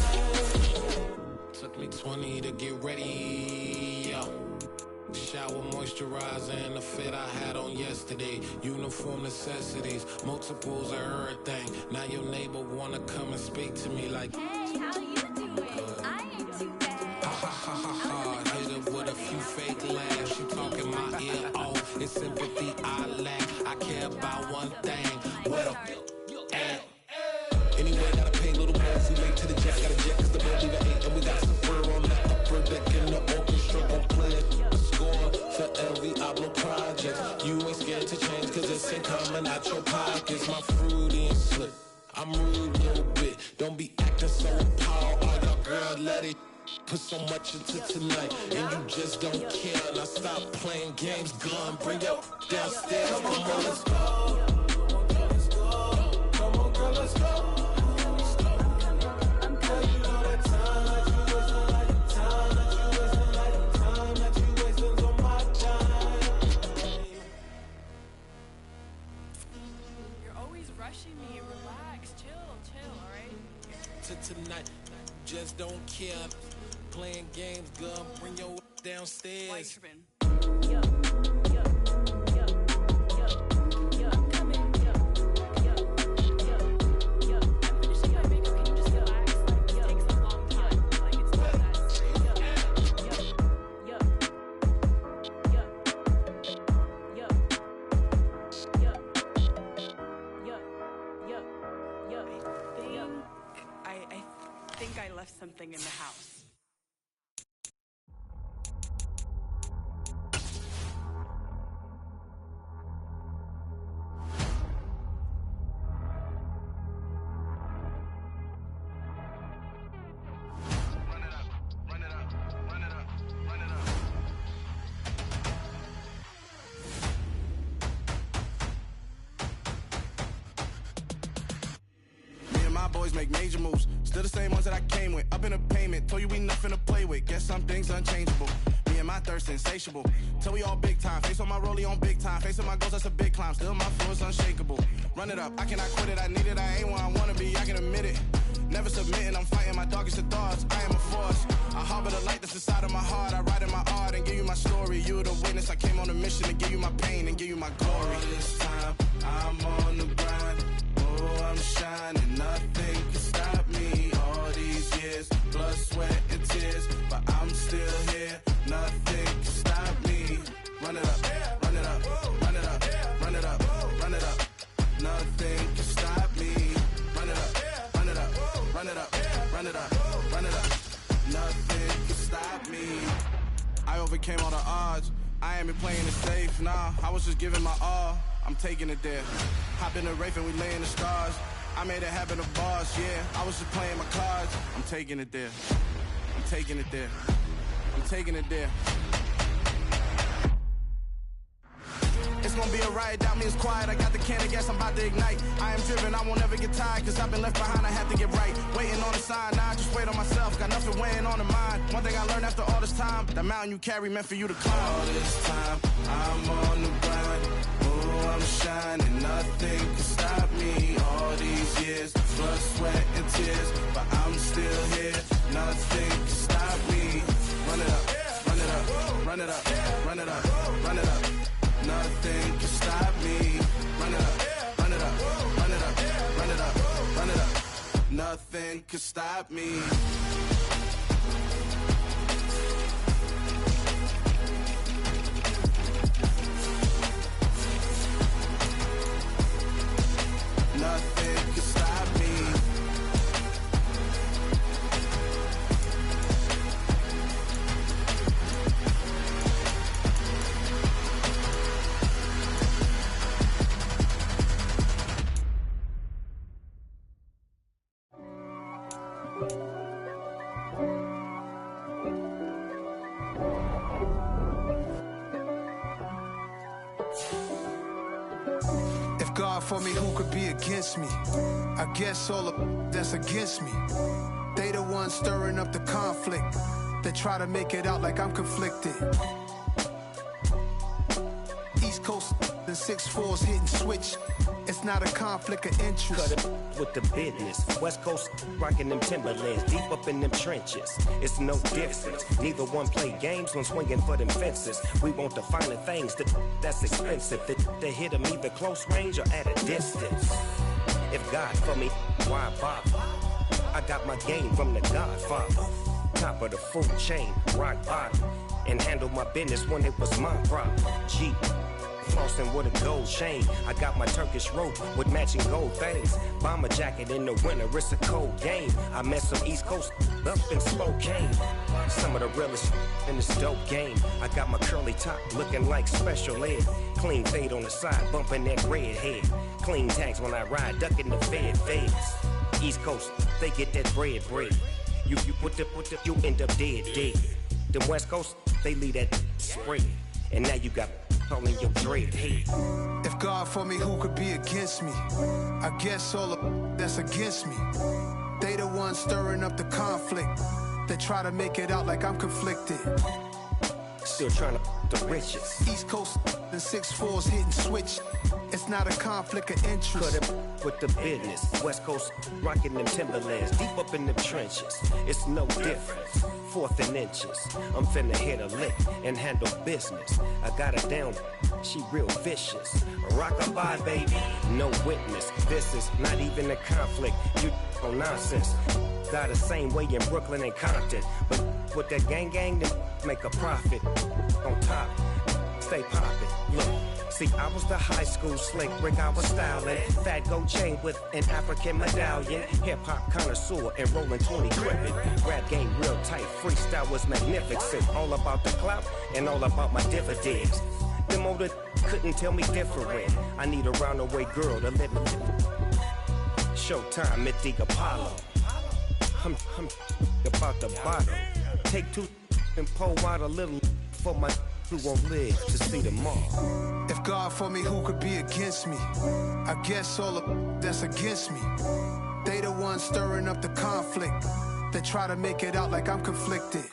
Took me 20 to get ready, yo. Shower moisturizer and the fit I had on yesterday. Uniform necessities, multiples of everything. Now your neighbor wanna come and speak to me like, hey, how you doing? I ain't too bad. Ha ha ha ha ha. Hit her with a few fake laughs. She talking my ear off. It's sympathy I lack. I care about one thing. What up? Anyway, gotta pay little boys. We late to the jet. Gotta jet cause the boat leave at 8. And we got some fur on the upper deck in the orchestra. Gon' play a score for every Ablo project. You ain't scared to change cause it's ain't coming out your pockets. My fruity and slip. I'm rude a little bit. Don't be acting so appalled. All y'all girl, let it put so much into tonight. And you just don't care. Now stop playing games. Gun, bring your downstairs. Come on, girl, let's go. Come on, girl, let's go. Me, relax, chill, all right? Tonight, just don't care. Playing games, girl, bring your downstairs. Why you tripping? I'm coming. I'm finishing my makeup. Can you just relax? Like, it takes a long time. Like, it's not that serious. I think I left something in the house. Boys make major moves, still the same ones that I came with. Up in a payment, told you we nothing to play with. Guess some things unchangeable. Me and my thirst insatiable. Till we all big time. Face on my rollie on big time. Facing my goals, that's a big climb. Still my flow is unshakable. Run it up, I cannot quit it. I need it, I ain't where I wanna be. I can admit it. Never submitting, I'm fighting my darkest of thoughts. I am a force. I harbor the light that's inside of my heart. I write in my art and give you my story. You the witness. I came on a mission to give you my pain and give you my glory. All this time, I'm on the grind. Oh, I'm shining. Nothing can stop me. All these years, blood, sweat, and tears, but I'm still here. Nothing can stop me. Run it up, run it up, run it up, run it up, run it up. Nothing can stop me. Run it up, run it up, run it up, run it up, run it up. Nothing can stop me. I overcame all the odds. I ain't been playing it safe, nah. I was just giving my all. I'm taking it there. Hop in the Wraith and we lay in the stars. I made it happen to bars, yeah. I was just playing my cards. I'm taking it there. I'm taking it there. I'm taking it there. It's more gon' be a riot, doubt me it's quiet. I got the can of gas, I'm about to ignite. I am driven, I won't ever get tired, cause I've been left behind, I have to get right. Waiting on the sign, now I just wait on myself, got nothing weighing on the mind. One thing I learned after all this time, the mountain you carry meant for you to climb. All this time, I'm on the grind. Oh, I'm shining, nothing can stop me. All these years, blood, sweat, and tears, but I'm still here. Nothing can stop me. Run it up, run it up, run it up, run it up, run it up. Nothing can stop me. Run it up, run it up, run it up, run it up, run it up. Nothing can stop me. Nothing can stop me. God for me, who could be against me? I guess all of that's against me. They the ones stirring up the conflict. They try to make it out like I'm conflicted. East Coast and 6'4's hitting switch. It's not a conflict of interest. Cut it with the business. West Coast rocking them Timberlands, deep up in them trenches. It's no difference. Neither one play games when swinging for them fences. We want the finer things that's expensive. That hit them either close range or at a distance. If God for me, why bother? I got my game from the Godfather. Top of the food chain, rock bottom. And handle my business when it was my problem. G. Flossing with a gold chain. I got my Turkish rope with matching gold things. Bomber jacket in the winter, it's a cold game. I met some East Coast up in Spokane. Some of the realest in this dope game. I got my curly top looking like special ed. Clean fade on the side, bumping that red head. Clean tags when I ride, ducking the feds. East Coast, they get that bread. You you end up dead. Then West Coast, they leave that spread. And now you got calling your dread head. If God for me, who could be against me? I guess all of that's against me. They the ones stirring up the conflict. They try to make it out like I'm conflicted. Still trying to the riches. East Coast and 6'4's hitting switch. It's not a conflict of interest. Cut it with the business. West Coast rocking them Timberlands, deep up in them trenches. It's no difference. 4th and inches. I'm finna hit a lick and handle business. I got her down, she real vicious. Rock-a-bye, baby, no witness. This is not even a conflict. You on nonsense. Got the same way in Brooklyn and Compton. But with that gang, then make a profit. On top, stay poppin'. Look. See, I was the high school slick Rick, I was styling. Fat gold chain with an African medallion. Hip-hop connoisseur and rolling 20 crippin'. Rap game real tight, freestyle was magnificent. All about the clout and all about my dividends. Them older couldn't tell me different. I need a roundaway girl to let me Showtime at the Apollo. I'm about the bottom. Take 2 and pour out a little for my who won't live to see them all. If God for me, who could be against me? I guess all of that's against me. They the ones stirring up the conflict. They try to make it out like I'm conflicted.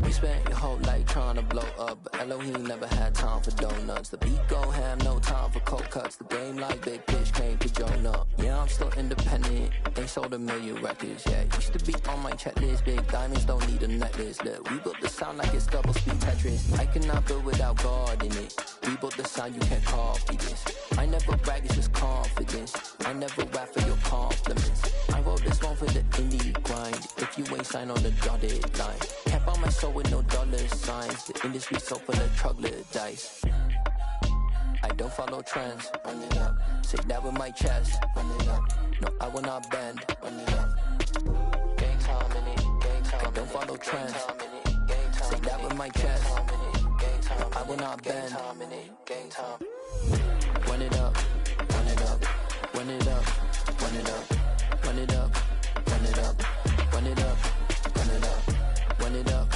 We spent your whole life trying to blow up, but Elohim never had time for donuts. The beat go ham, no time for cold cuts. The game like Big Fish came to Jonah. Yeah, I'm still independent. They sold 1 million records. Yeah, used to be on my checklist. Big diamonds don't need a necklace. Look, we built the sound like it's double speed Tetris. I cannot build without God in it. We built the sound, you can't copy this. I never brag, it's just confidence. I never rap for your compliments. I wrote this one for the indie grind. If you ain't signed on the dotted line, can't buy my soul with no dollar signs. The industry so full of troglodytes. I don't follow trends. Run it up. Say that with my chest. Run it up. No, I will not bend. Run it up. Gang time in it. Gang time. I don't follow trends. Say that with my chest. No, I will not bend. Gang time. Run it up. Run it up. Run it up. Run it up. Run it up. Run it up. Run it up. Run it up. Run it up.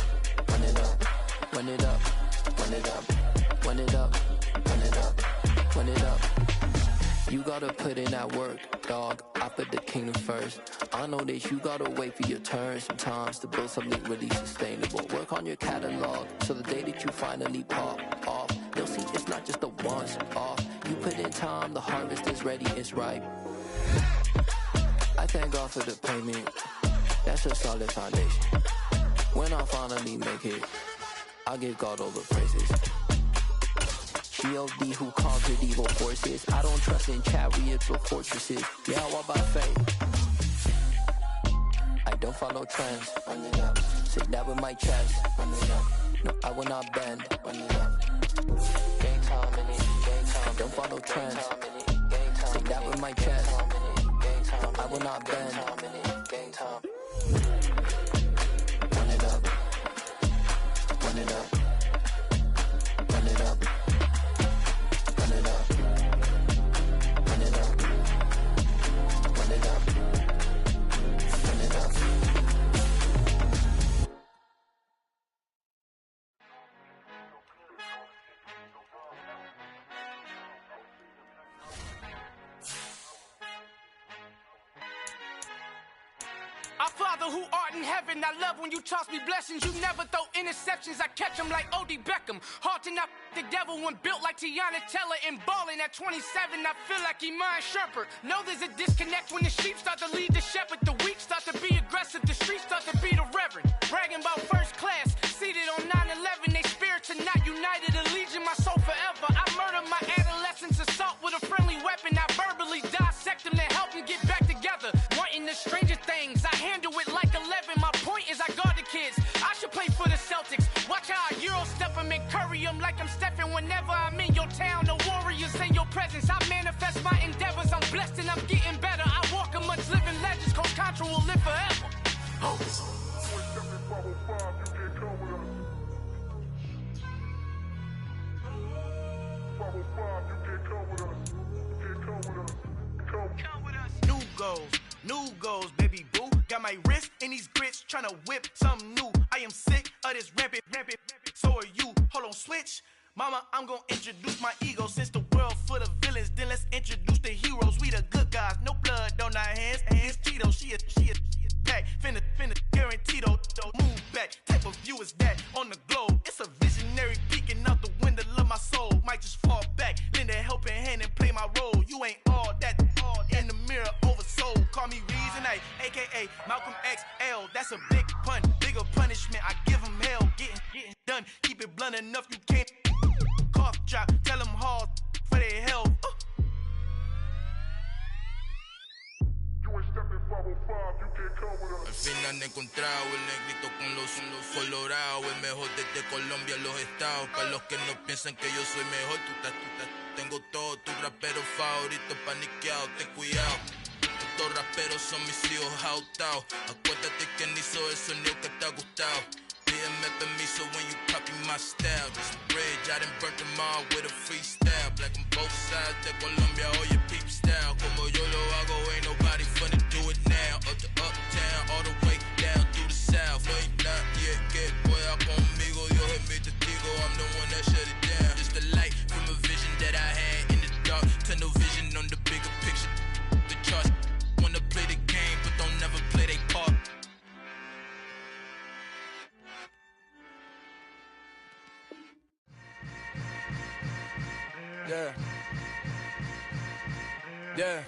Run it up. Run it up. run it up, run it up, run it up, run it up. You gotta put in that work, dog. I put the kingdom first. I know that you gotta wait for your turn sometimes to build something really sustainable. Work on your catalog, so the day that you finally pop off, you'll see it's not just a once off. You put in time, the harvest is ready, it's ripe. I thank God for the payment. That's a solid foundation. When I finally make it, I give God all the praises. G.O.D. who conquered evil forces. I don't trust in chariots or fortresses. Yeah, I walk by faith. I don't follow trends. Run it up. Say that with my chest. Run it up. No, I will not bend. Run it up. Game time in it. Game time. I don't follow trends. Say that with my chest. No, I will not bend. Game time. Run it up. Run it up. Run it up. Run it up. Run it up. Run it up. Run it up. Our Father who art in heaven, I love when you toss me blessings. You never throw interceptions, I catch them like O.D. Beckham. Hard to not the devil when built like Tiana Teller and balling at 27. I feel like Iman Shumpert. Know there's a disconnect when the sheep start to lead the shepherd. The weak start to be aggressive, the streets start to be the reverend. Bragging about first class, seated on 9/11. They spirits are not united, a legion, my soul forever. I murdered my adolescence, assault with a friendly weapon. I verbally dissect them to help them get back together. Wanting the stranger things, I handle it like 11. My point is I guard the kids. I should play for the Celtics. Watch how I Euro step them and curry them like I'm stepping. Whenever I'm in your town, the Warriors in your presence. I manifest my endeavors. I'm blessed and I'm getting better. I walk amongst living legends. Coach Contra will live forever. New goals, baby boo. Got my wrist in these grits, tryna whip something new. I am sick of this rampant. So are you. Hold on, switch. Mama, I'm gonna introduce my ego. Since the world full of villains, then let's introduce the heroes. We the good guys, no blood on our hands. Hands Tito, she is back. Finna, guaranteed though. Move back. Type of view is that on the globe? It's a visionary peeking out the window of my soul. Might just fall back, lend a helping hand and play my role. You ain't all that. In the mirror, oversold. Call me Reason A, aka Malcolm XL. That's a big pun, bigger punishment. I give him hell, getting done. Keep it blunt enough, you can't. Cough drop, tell them hard for their health. Al fin han encontrado el negrito con los colorados, el mejor desde Colombia, los estados. Para los que no piensan que yo soy mejor, tengo todo, tu rapero favorito paniqueado, ten cuidado. Estos raperos son mis hijos jautados. Acuérdate quien hizo el sonido que te ha gustado. Pídeme permiso when you copy my style. This bridge, I done burnt them all with a freestyle. Black on both sides de Colombia, oye peep style. Como yo lo hago, ain't nobody finna do it now. Up to uptown, all the way down through the south. No hay nadie que pueda conmigo, Dios es mi testigo. I'm the one that shut it down. Just the light from a vision that I had in the dark. Tunnel vision on the bigger picture. The charts wanna play the game, but don't never play their part. Yeah. Yeah.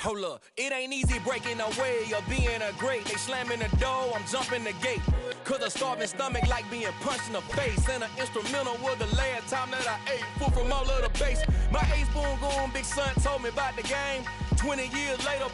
Hold up, it ain't easy breaking away or being a great. They slamming the door, I'm jumping the gate. Cause a starving stomach like being punched in the face. And an instrumental was the last time that I ate. Food from all of the base. My ace boom going, big son told me about the game. 20 years later,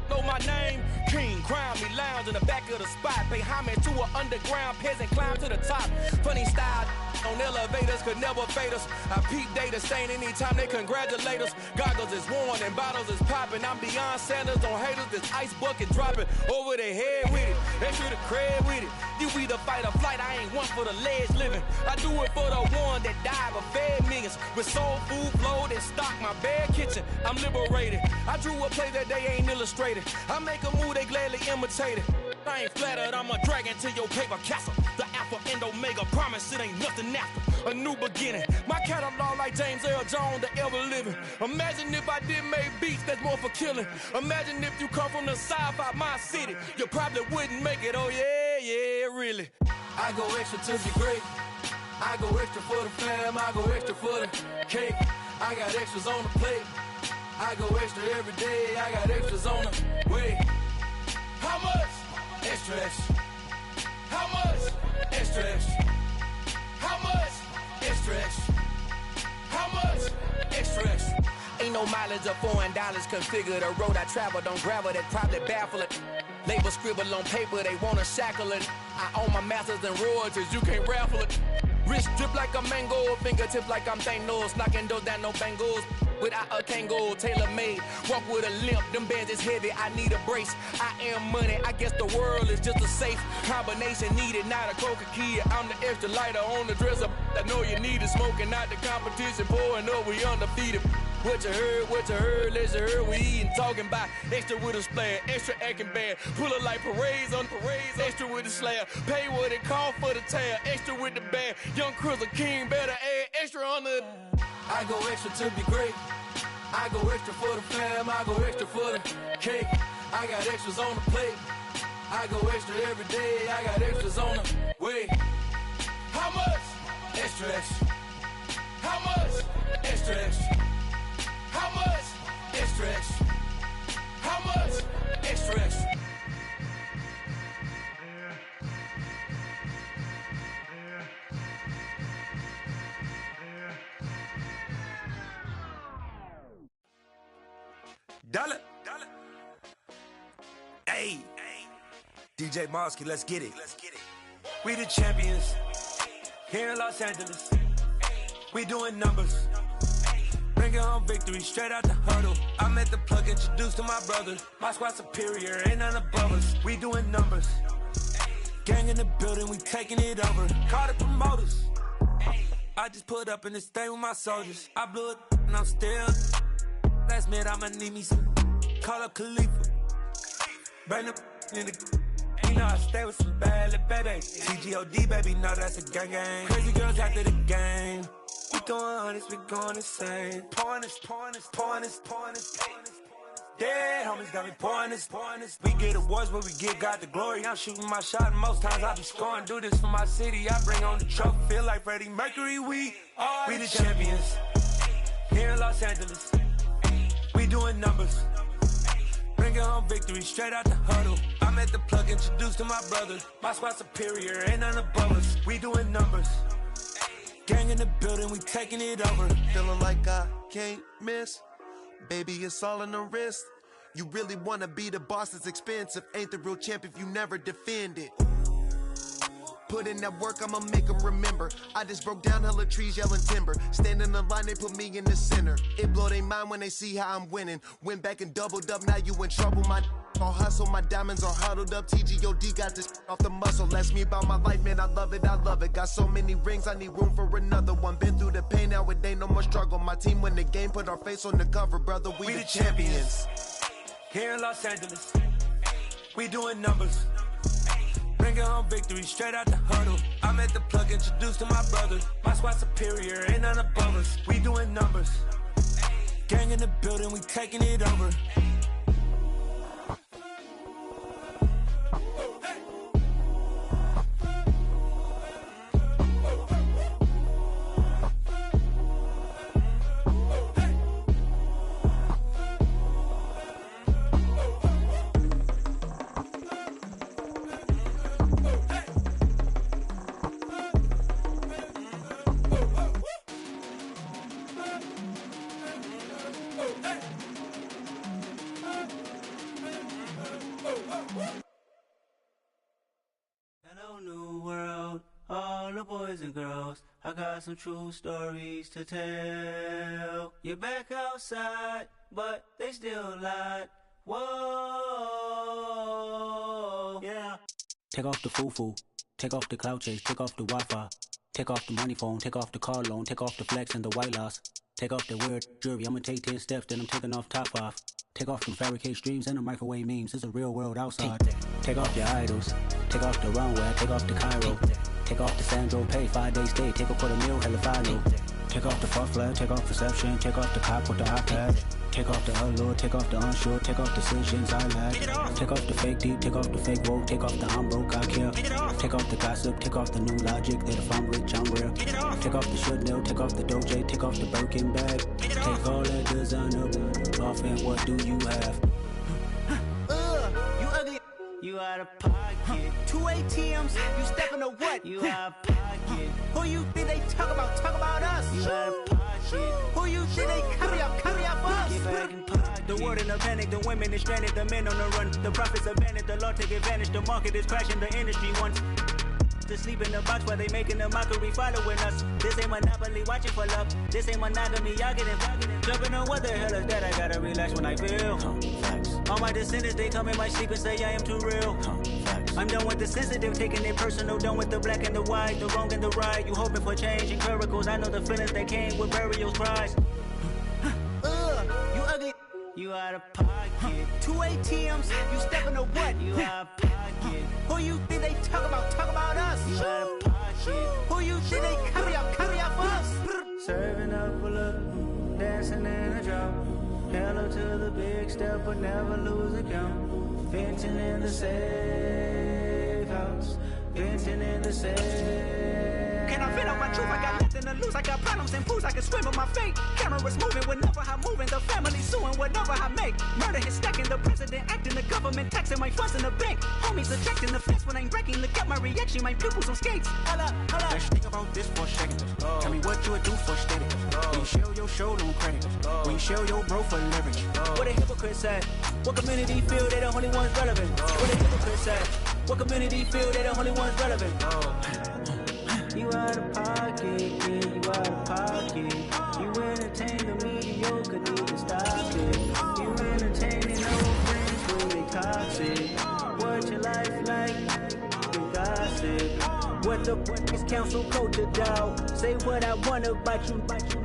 know my name. King, crown me, lounge in the back of the spot. Pay homage to an underground peasant, climb to the top. Funny style, on elevators could never fade us. I peep data stain anytime they congratulate us. Goggles is worn and bottles is popping. I'm Deion Sanders on haters, this ice bucket dropping over their head with it. Extra the cred with it. You either fight or flight, I ain't one for the ledge living. I do it for the one that died but fed millions. With soul food flowed and stock my bare kitchen. I'm liberated. I drew a play that they ain't illustrated. I make a move, they gladly imitate it. I ain't flattered, I'm a dragon to your paper castle. The Alpha and Omega, promise it ain't nothing after. A new beginning. My catalog like James Earl Jones, the ever living. Imagine if I did make beats that's more for killing. Imagine if you come from the south out my city. You probably wouldn't make it, oh yeah, really. I go extra to be great. I go extra for the fam, I go extra for the cake. I got extras on the plate. I go extra every day, I got extras on the way. How much? Extra, extra. How much? Extra, extra. How much? Extra, extra. How much? Extra, extra. Ain't no mileage of $4 configure the road I travel. Don't gravel that probably baffle it. Label scribble on paper, they wanna shackle it. I own my masters and royalties, you can't raffle it. Wrist drip like a mango, fingertips like I'm Thanos. Knocking those down, no bangles. Without a Kango, tailor-made. Walk with a limp, them bands is heavy, I need a brace. I am money, I guess the world is just a safe combination needed, not a coca kid. I'm the extra lighter on the dresser. I know you need it, smoking out the competition, pouring up, we undefeated. What you heard, let's heard, we eating, talking about extra with a splash, extra acting bad. Pull it like parades on parades, extra with the slab. Pay what it cost for the tab, extra with the bag. Young Crizzle King, better add extra on the. I go extra to be great. I go extra for the fam, I go extra for the cake. I got extras on the plate. I go extra every day, I got extras on the way. How much? Extra, extra. How much? Extra, extra. How much? Extra, extra. How much? Extra, extra. Dollar. Hey. DJ Mosky, let's get it. We the champions. Here in Los Angeles. We doing numbers. Bringing home victory straight out the huddle. I'm at the plug, introduced to my brother. My squad superior, ain't none above us. We doing numbers. Gang in the building, we taking it over. Call the promoters. I just put up in this thing with my soldiers. I blew it and I'm still. Last minute, I'ma need me some. Call up Khalifa. Bring the in the. You know I stay with some bad little baby. TGOD, baby, know that's a gang gang. Crazy girls after the game. We going honest, we going insane. Pouring this. Dead homies got me pouring this. We get awards, but we give God the glory. I'm shooting my shot, and most times I be scoring. Do this for my city, I bring on the trophy. Feel like Freddie Mercury, we the champions. Here in Los Angeles. We doing numbers. Bringing home victory straight out the huddle. I'm at the plug, introduced to my brother. My squad superior, ain't none above us. We doing numbers. Gang in the building, we taking it over. Feeling like I can't miss. Baby, it's all in the wrist. You really wanna be the boss, it's expensive. Ain't the real champ if you never defend it. Put in that work, I'ma make them remember. I just broke down hella trees, yelling timber. Stand in the line, they put me in the center. It blow their mind when they see how I'm winning. Went back and doubled up, now you in trouble. My all hustle, my diamonds are huddled up. TGOD got this off the muscle. Ask me about my life, man, I love it. Got so many rings, I need room for another one. Been through the pain, now it ain't no more struggle. My team win the game, put our face on the cover, brother. We the champions. Here in Los Angeles. We doing numbers. Bringing home victory straight out the huddle. I'm at the plug, introduced to my brother. My squad superior, ain't none above us. We doing numbers. Gang in the building, we taking it over. all the boys and girls, I got some true stories to tell. You're back outside, but they still lied. Whoa, yeah. Take off the foo-foo, take off the cloud chase, take off the Wi-Fi, take off the money phone, take off the car loan, take off the flex and the white loss. Take off the weird jewelry, I'ma take 10 steps, then I'm taking off top 5. Take off them fabricate streams and the microwave memes, it's a real world outside. Take off your idols, take off the runway, take off the Cairo. Take off the Sandro Pay, 5-day stay, take a $250,000, hella final. Take off the fuck flag, take off perception, take off the cop with the iPad. Take off the allure, take off the unsure, take off decisions I lack. Take off the fake deep, take off the fake woke, take off the I'm broke, I care. Take off the gossip, take off the new logic that if I'm rich, I'm real. Take off the should know, take off the Doja, take off the Birkin bag. Take all that designer off and what do you have? You ugly. You out of pocket. 2 ATMs, you stepping to what? You out of pocket. Who you think they talk about? Talk about us. You out of pocket. Who you think they carry up for us? Get back in pocket. The world in a panic, the women is stranded, the men on the run. The profits abandoned, the law take advantage. The market is crashing, the industry wants to sleep in the box while they making a mockery following us. This ain't Monopoly, watching for love. This ain't monogamy, y'all getting jumping on what the hell is that? I gotta relax when I feel. All my descendants, they come in my sleep and say I am too real. I'm done with the sensitive, taking it personal. Done with the black and the white, the wrong and the right. You hoping for change and miracles. I know the feelings that came with burial cries. You ugly. You out of pocket. 2 ATMs, you stepping to what? You out of pocket. Who you think they talk about? Talk about us. You out of pocket. Who you think they carry up for us? Serving up a look, dancing in a drop. Hello to the big step, but never lose a count. Venting in the safe house. Venting in the safe. Can I vent out my truth? I got nothing to lose. I got problems and fools. I can swim in my fate. Cameras moving whenever I'm moving. The family suing whatever I make. Murder is stacking. The president acting. The government taxing my funds in the bank. Homies ejecting the fence when I'm breaking. Look at my reaction. My pupils on skates. Holla, holla. Let's think about this for a second. Tell me what you would do for steady. When you show your show, don't credit. When you show your bro for leverage. What a hypocrite said. What community feel they the only ones relevant? What a hypocrite said. What community feel they the only ones relevant? You out of pocket, yeah, you out of pocket. You entertain the mediocre, need to stop it. You entertaining old friends where they toxic. What your life like? The gossip. What the is council culture, dog? Say what I want about you.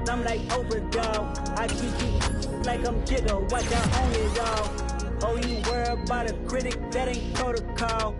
I'm like overdog. I keep you like I'm Jigga. Watch out on it, dog. Oh, you worry about a critic? That ain't protocol.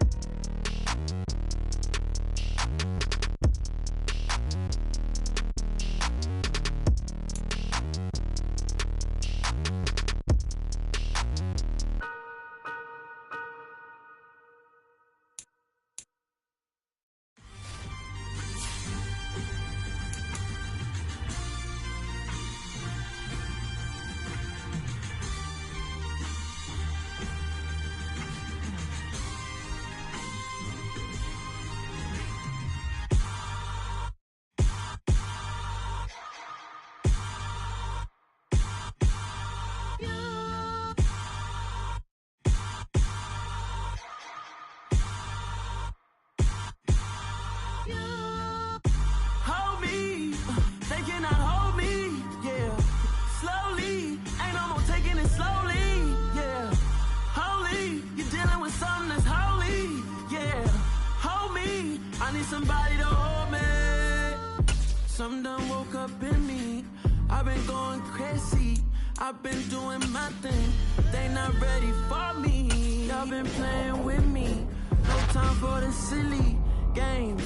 Something done woke up in me. I've been going crazy. I've been doing my thing. They not ready for me. Y'all been playing with me. No time for the silly games.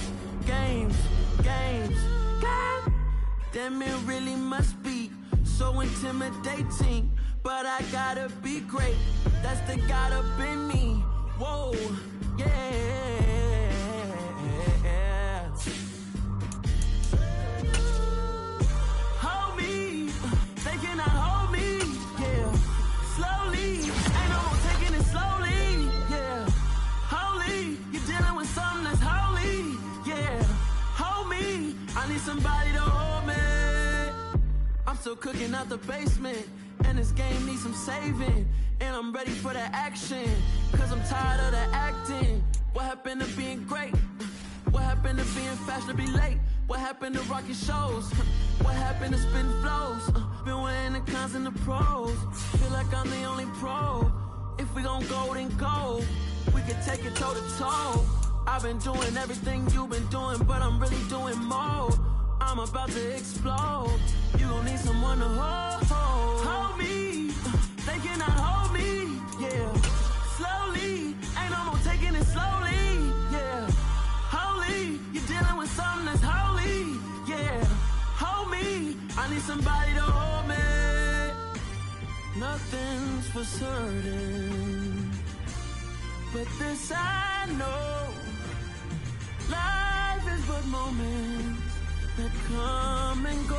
God damn, it really must be so intimidating. But I gotta be great. That's the God up in me. Whoa, yeah. Somebody to hold me. I'm still cooking out the basement, and this game needs some saving. And I'm ready for the action, cause I'm tired of the acting. What happened to being great? What happened to being being fast to be late. What happened to rocking shows? What happened to spitting flows? Been weighing the cons and the pros. Feel like I'm the only pro. If we gon' go, then go. We can take it toe to toe. I've been doing everything you've been doing, but I'm really doing more. I'm about to explode. You gon' need someone to hold me. They cannot hold me, yeah. Slowly, ain't no more taking it slowly, yeah. Holy, you're dealing with something that's holy, yeah. Hold me, I need somebody to hold me. Nothing's for certain, but this I know. Life is but moments that come and go.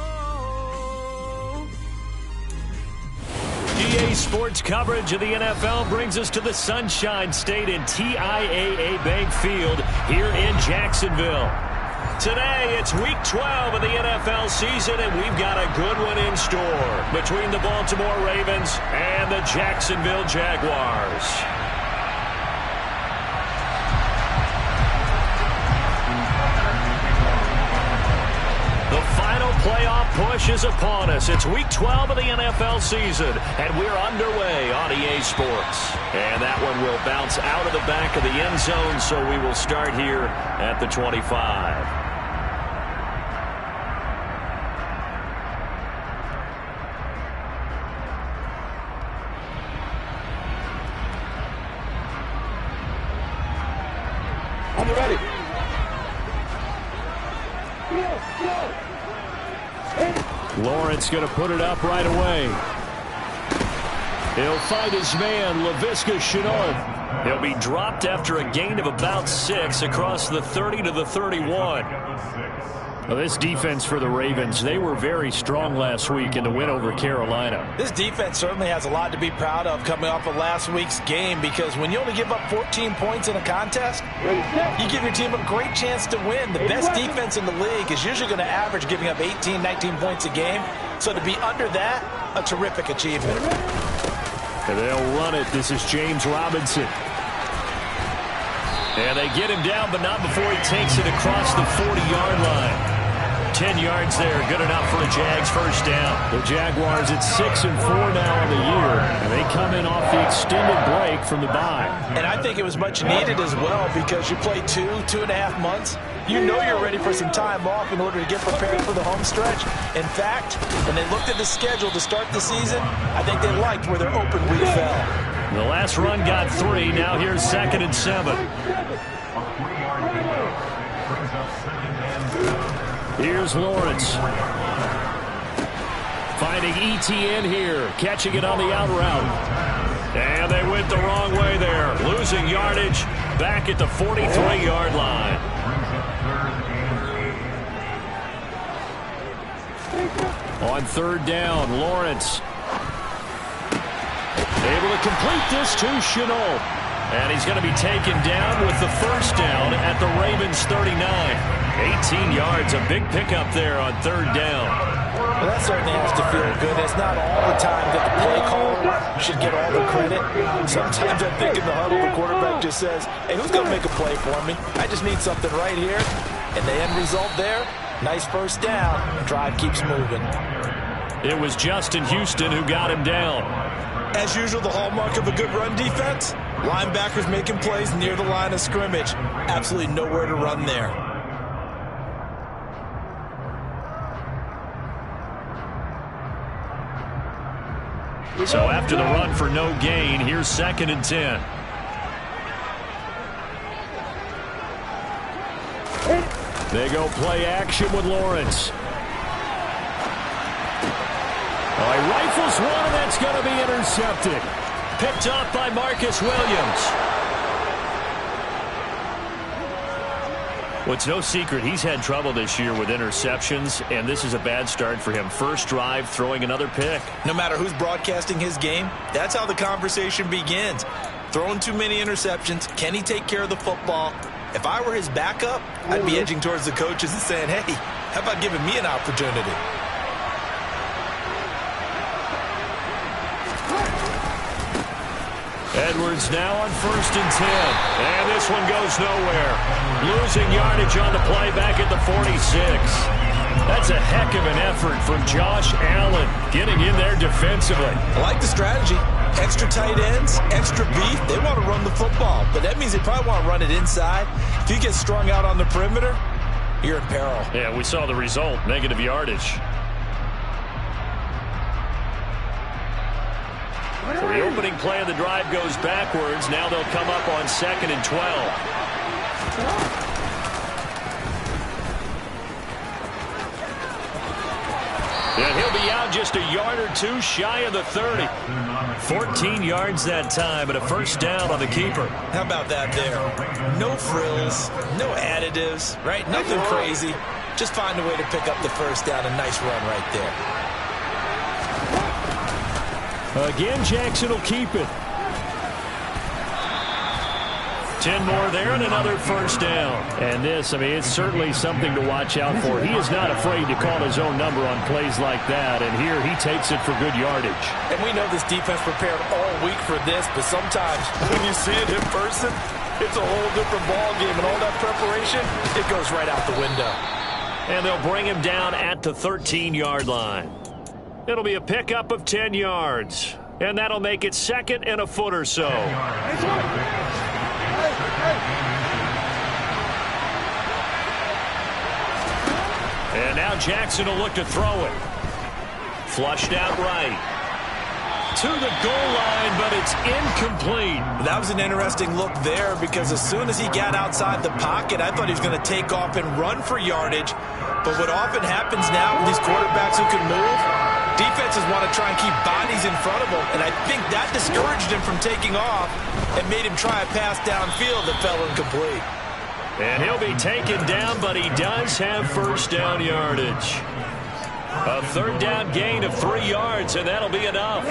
EA Sports coverage of the NFL brings us to the Sunshine State in TIAA Bank Field here in Jacksonville. Today, it's Week 12 of the NFL season, and we've got a good one in store between the Baltimore Ravens and the Jacksonville Jaguars. Playoff push is upon us. It's Week 12 of the NFL season, and we're underway on EA Sports. And that one will bounce out of the back of the end zone, so we will start here at the 25. I'm ready. Lawrence going to put it up right away. He'll fight his man, Laviska Shenault. He'll be dropped after a gain of about 6 across the 30 to the 31. Well, this defense for the Ravens, they were very strong last week in the win over Carolina. This defense certainly has a lot to be proud of coming off of last week's game, because when you only give up 14 points in a contest, you give your team a great chance to win. The best defense in the league is usually going to average giving up 18, 19 points a game. So to be under that, a terrific achievement. And they'll run it. This is James Robinson. And they get him down, but not before he takes it across the 40-yard line. 10 yards there, good enough for a Jags first down. The Jaguars at 6-4 now on the year, and they come in off the extended break from the bye. And I think it was much needed as well, because you play 2.5 months. You know you're ready for some time off in order to get prepared for the home stretch. In fact, when they looked at the schedule to start the season, I think they liked where their open week fell. The last run got 3. Now here's 2nd and 7. Here's Lawrence. Finding ETN here. Catching it on the out route. And they went the wrong way there. Losing yardage back at the 43-yard line. On 3rd down, Lawrence. Able to complete this to Shenault. And he's going to be taken down with the first down at the Ravens 39. 18 yards, a big pickup there on 3rd down. Well, that certainly has to feel good. It's not all the time that the play caller should get all the credit. Sometimes I think in the huddle, the quarterback just says, hey, who's going to make a play for me? I just need something right here. And the end result there, nice first down. Drive keeps moving. It was Justin Houston who got him down. As usual, the hallmark of a good run defense, linebackers making plays near the line of scrimmage. Absolutely nowhere to run there. So after the run for no gain, here's 2nd and 10. They go play action with Lawrence. Oh, he rifles one, and that's going to be intercepted. Picked off by Marcus Williams. Well, it's no secret he's had trouble this year with interceptions, and this is a bad start for him. First drive, throwing another pick. No matter who's broadcasting his game, that's how the conversation begins. Throwing too many interceptions. Can he take care of the football? If I were his backup, I'd be edging towards the coaches and saying, hey, how about giving me an opportunity? Edwards now on 1st and 10. And this one goes nowhere. Losing yardage on the play back at the 46. That's a heck of an effort from Josh Allen getting in there defensively. I like the strategy. Extra tight ends, extra beef. They want to run the football, but that means they probably want to run it inside. If you get strung out on the perimeter, you're in peril. Yeah, we saw the result, negative yardage. So the opening play of the drive goes backwards. Now they'll come up on 2nd and 12. And he'll be out just a yard or two shy of the 30. 14 yards that time, and a first down on the keeper. How about that there? No frills, no additives, right? Nothing crazy. Just find a way to pick up the first down. A nice run right there. Again, Jackson will keep it. 10 more there and another first down. And this, I mean, it's certainly something to watch out for. He is not afraid to call his own number on plays like that. And here he takes it for good yardage. And we know this defense prepared all week for this, but sometimes when you see it in person, it's a whole different ball game. And all that preparation, it goes right out the window. And they'll bring him down at the 13-yard line. It'll be a pickup of 10 yards. And that'll make it 2nd and a foot or so. And now Jackson will look to throw it. Flushed out right. To the goal line, but it's incomplete. That was an interesting look there because as soon as he got outside the pocket, I thought he was going to take off and run for yardage. But what often happens now with these quarterbacks who can move, defenses want to try and keep bodies in front of them, and I think that discouraged him from taking off and made him try a pass downfield that fell incomplete. And he'll be taken down, but he does have first down yardage. A third down gain of 3 yards, and that'll be enough.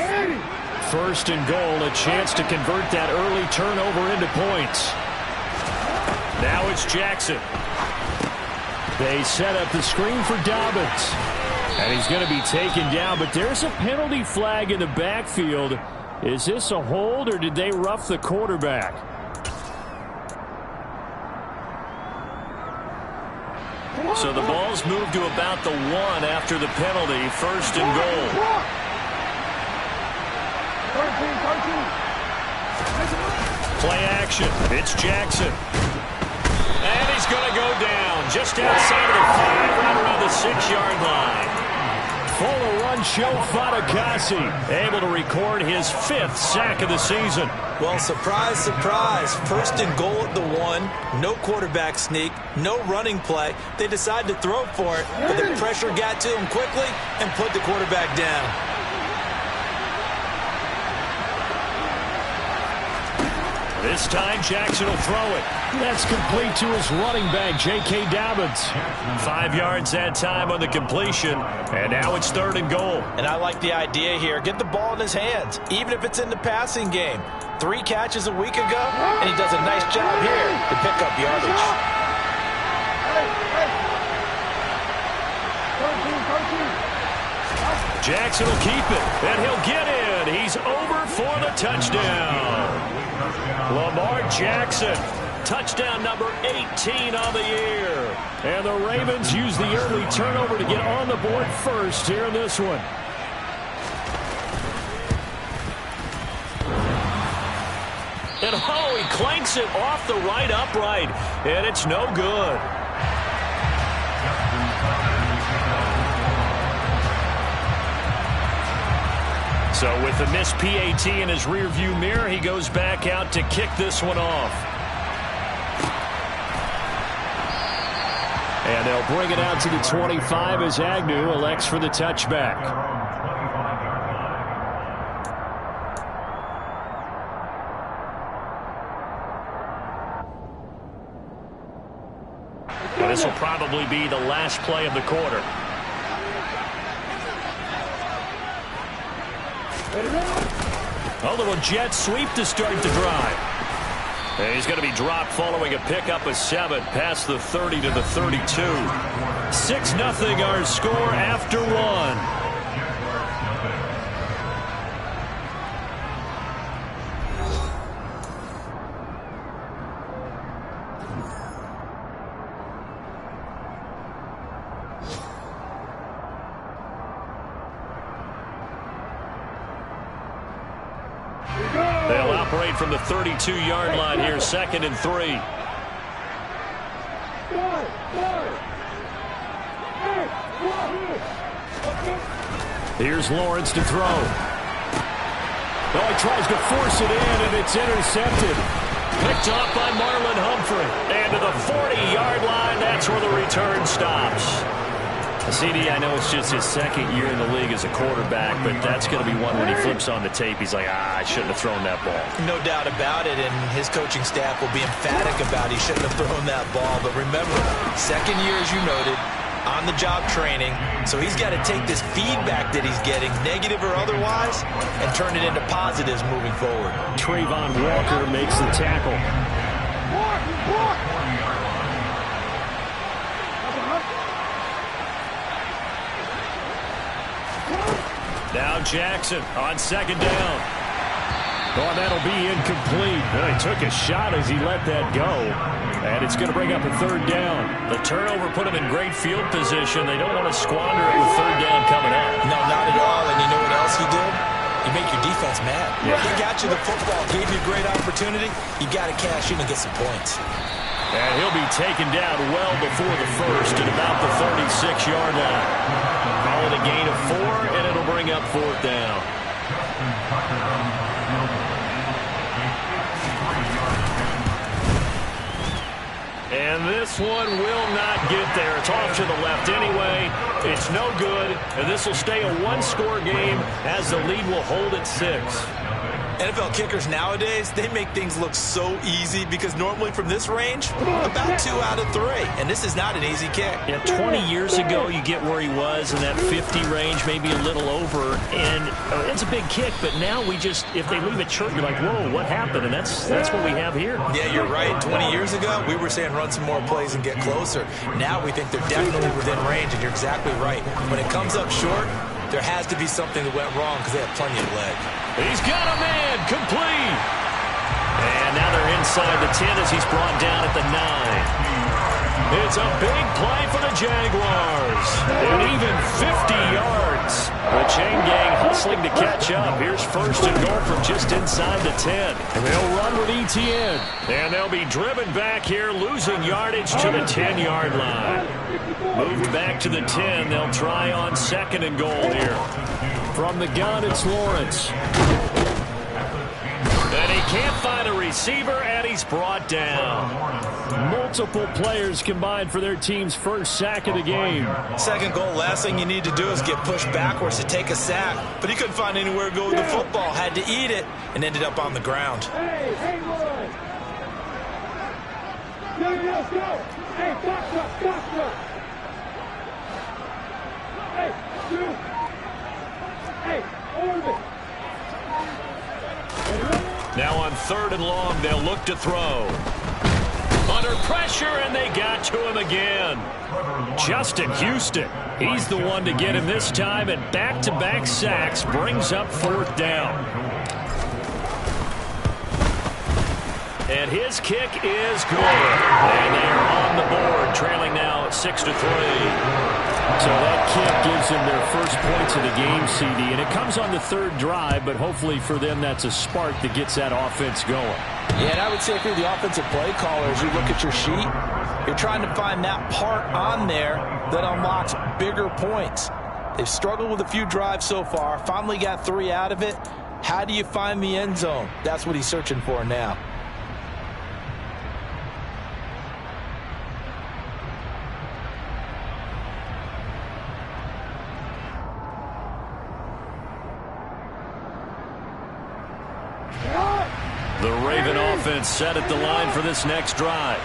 1st and goal, a chance to convert that early turnover into points. Now it's Jackson. They set up the screen for Dobbins. And he's going to be taken down, but there's a penalty flag in the backfield. Is this a hold, or did they rough the quarterback? So the ball's moved to about the 1 after the penalty. 1st and goal. Play action. It's Jackson. And he's going to go down just outside of the 5, right around the 6-yard line. Fuller run show Fatukasi, able to record his 5th sack of the season. Well, surprise, surprise. 1st and goal at the 1. No quarterback sneak. No running play. They decided to throw for it, but the pressure got to him quickly and put the quarterback down. This time, Jackson will throw it. That's complete to his running back, J.K. Dobbins. 5 yards that time on the completion, and now it's 3rd and goal. And I like the idea here. Get the ball in his hands, even if it's in the passing game. 3 catches a week ago, and he does a nice job here to pick up yardage. Jackson will keep it, and he'll get in. He's over for the touchdown. Lamar Jackson, touchdown number 18 on the year. And the Ravens use the early turnover to get on the board first here in this one. And oh, he clanks it off the right upright, and it's no good. So with the missed PAT in his rearview mirror, he goes back out to kick this one off. And they'll bring it out to the 25 as Agnew elects for the touchback. And this will probably be the last play of the quarter. A little jet sweep to start the drive. And he's going to be dropped following a pickup of 7 past the 30 to the 32. 6-0 our score after 1. They'll operate from the 32-yard line here, 2nd and 3. Here's Lawrence to throw. Oh, he tries to force it in, and it's intercepted. Picked off by Marlon Humphrey. And to the 40-yard line, that's where the return stops. CD, I know it's just his 2nd year in the league as a quarterback, but that's going to be one when he flips on the tape. He's like, I shouldn't have thrown that ball. No doubt about it, and his coaching staff will be emphatic about he shouldn't have thrown that ball. But remember, 2nd year, as you noted, on-the-job training, so he's got to take this feedback that he's getting, negative or otherwise, and turn it into positives moving forward. Trayvon Walker makes the tackle. Now Jackson on 2nd down. Oh, that'll be incomplete. Well, he took a shot as he let that go. And it's going to bring up a 3rd down. The turnover put him in great field position. They don't want to squander it with 3rd down coming up. No, not at all. And you know what else he did? You make your defense mad. Yeah. He got you the football, gave you a great opportunity. You got to cash in and get some points. And he'll be taken down well before the 1st at about the 36-yard line. Call it a gain of 4, and it'll bring up 4th down. And this one will not get there. It's off to the left anyway. It's no good, and this will stay a 1-score game as the lead will hold at 6. NFL kickers nowadays, they make things look so easy because normally from this range, about 2 out of 3. And this is not an easy kick. Yeah, 20 years ago, you get where he was in that 50 range, maybe a little over. And it's a big kick, but now we just, if they leave it short, you're like, whoa, what happened? And that's what we have here. Yeah, you're right. 20 years ago, we were saying run some more plays and get closer. Now we think they're definitely within range, and you're exactly right. When it comes up short, there has to be something that went wrong because they have plenty of leg. He's got a man, complete. And now they're inside the 10 as he's brought down at the 9. It's a big play for the Jaguars. And even 50 yards. The chain gang hustling to catch up. Here's 1st and goal from just inside the 10. And they'll run with ETN. And they'll be driven back here, losing yardage to the 10-yard line. Moved back to the 10. They'll try on 2nd and goal here. From the gun, it's Lawrence. And he can't find a receiver, and he's brought down. Multiple players combined for their team's 1st sack of the game. 2nd goal, last thing you need to do is get pushed backwards to take a sack. But he couldn't find anywhere to go with the football. Had to eat it and ended up on the ground. Hey, Haywood! Let's go! Hey, doctor! Hey, shoot! Hey, orbit! Now on 3rd and long, they'll look to throw. Under pressure, and they got to him again. Justin Houston, he's the one to get him this time, and back-to-back sacks brings up 4th down. And his kick is good. And they are on the board, trailing now 6-3. So that kick gives them their 1st points of the game, CD. And it comes on the 3rd drive, but hopefully for them that's a spark that gets that offense going. Yeah, and I would say if you're the offensive play caller, as you look at your sheet, you're trying to find that part on there that unlocks bigger points. They've struggled with a few drives so far, finally got 3 out of it. How do you find the end zone? That's what he's searching for now. The Raven offense set at the line for this next drive.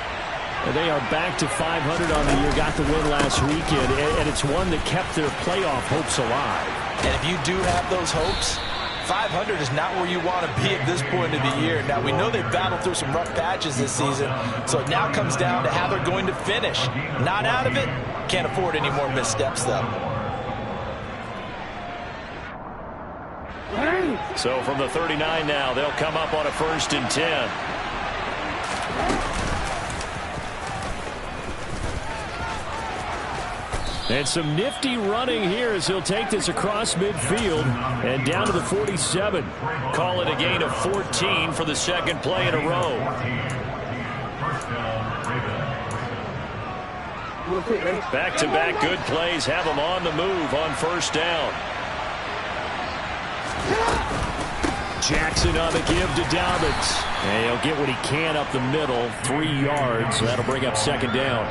And they are back to 500 on the year, got the win last weekend, and it's one that kept their playoff hopes alive. And if you do have those hopes, 500 is not where you want to be at this point of the year. Now, we know they've battled through some rough patches this season, so it now comes down to how they're going to finish. Not out of it, can't afford any more missteps, though. So from the 39 now, they'll come up on a 1st and 10. And some nifty running here as he'll take this across midfield and down to the 47. Call it a gain of 14 for the second play in a row. Back-to-back good plays have him on the move on first down. Jackson on the give to Dobbins. And he'll get what he can up the middle, 3 yards. That'll bring up second down.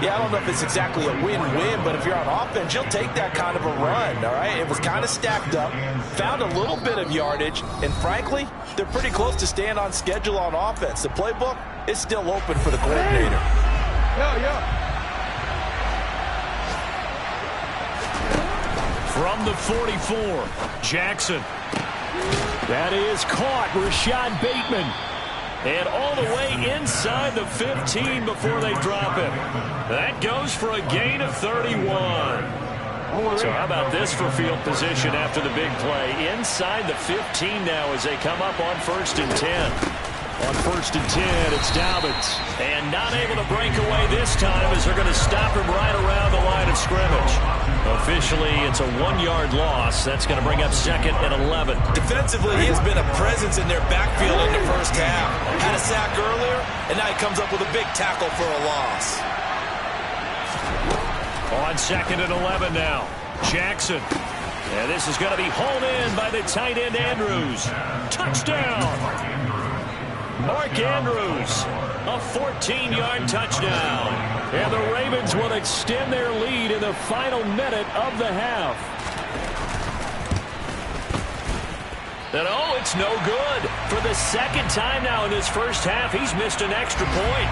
Yeah, I don't know if it's exactly a win-win, but if you're on offense, you'll take that kind of a run, all right? It was kind of stacked up, found a little bit of yardage, and frankly, they're pretty close to staying on schedule on offense. The playbook is still open for the coordinator. From the 44, Jackson. That is caught, Rashad Bateman. And all the way inside the 15 before they drop him. That goes for a gain of 31. So how about this for field position after the big play? Inside the 15 now as they come up on 1st and 10. On 1st and 10, it's Dobbins. And not able to break away this time as they're going to stop him right around the line of scrimmage. Officially, it's a 1-yard loss. That's going to bring up 2nd and 11. Defensively, he has been a presence in their backfield in the first half. Had a sack earlier, and now he comes up with a big tackle for a loss. On 2nd and 11 now, Jackson. And this is going to be hauled in by the tight end Andrews. Touchdown! Mark Andrews, a 14-yard touchdown. And the Ravens will extend their lead in the final minute of the half. And oh, it's no good. For the second time now in this first half, he's missed an extra point.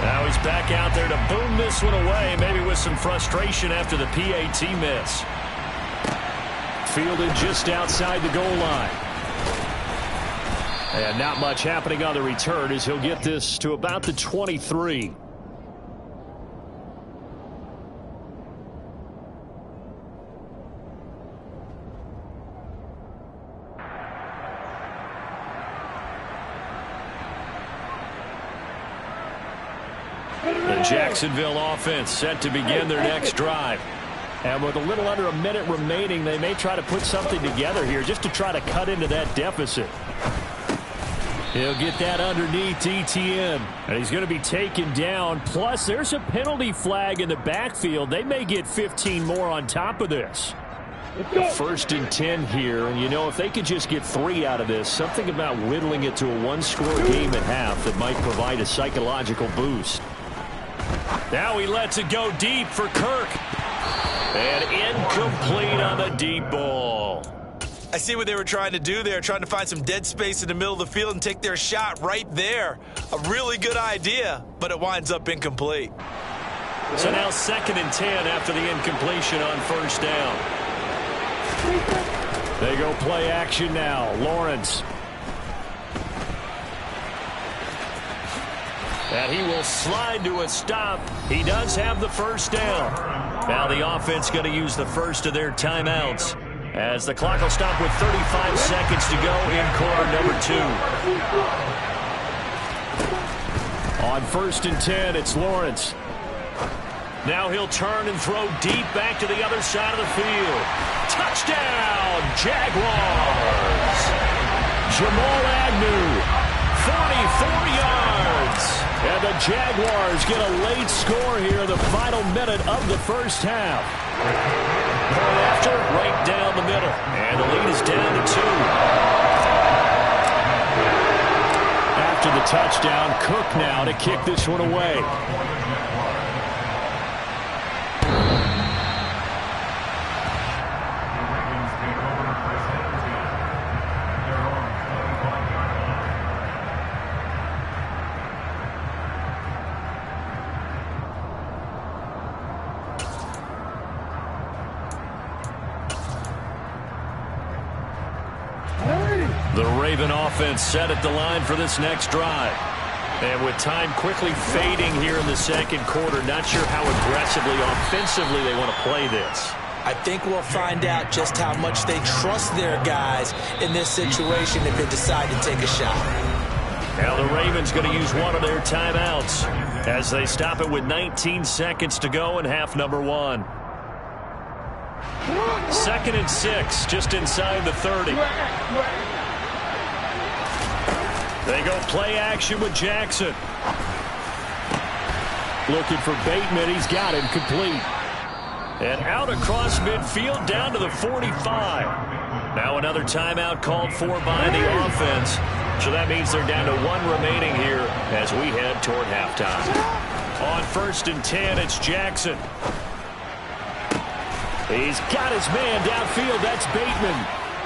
Now he's back out there to boom this one away, maybe with some frustration after the PAT miss. Fielded just outside the goal line. And not much happening on the return as he'll get this to about the 23. The Jacksonville offense set to begin their next drive. And with a little under a minute remaining, they may try to put something together here just to try to cut into that deficit. He'll get that underneath Etienne. And he's going to be taken down. Plus, there's a penalty flag in the backfield. They may get 15 more on top of this. 1st and 10 here. And, you know, if they could just get 3 out of this, something about whittling it to a 1-score game at half that might provide a psychological boost. Now he lets it go deep for Kirk. And incomplete on the deep ball. I see what they were trying to do there, trying to find some dead space in the middle of the field and take their shot right there. A really good idea, but it winds up incomplete. So now 2nd and 10 after the incompletion on 1st down. They go play action now. Lawrence. And he will slide to a stop. He does have the 1st down. Now the offense going to use the first of their timeouts as the clock will stop with 35 seconds to go in quarter number 2. On 1st and 10, it's Lawrence. Now he'll turn and throw deep back to the other side of the field. Touchdown, Jaguars! Jamal Agnew, 44 yards. And the Jaguars get a late score here in the final minute of the first half. Point after, right down the middle. And the lead is down to 2. After the touchdown, Cook now to kick this one away. The Raven offense set at the line for this next drive. And with time quickly fading here in the second quarter, not sure how aggressively, offensively they want to play this. I think we'll find out just how much they trust their guys in this situation if they decide to take a shot. Now the Ravens going to use one of their timeouts as they stop it with 19 seconds to go in half number 1. 2nd and 6, just inside the 30. They go play action with Jackson. Looking for Bateman. He's got him complete. And out across midfield down to the 45. Now another timeout called for by the offense. So that means they're down to 1 remaining here as we head toward halftime. On 1st and 10, it's Jackson. He's got his man downfield. That's Bateman.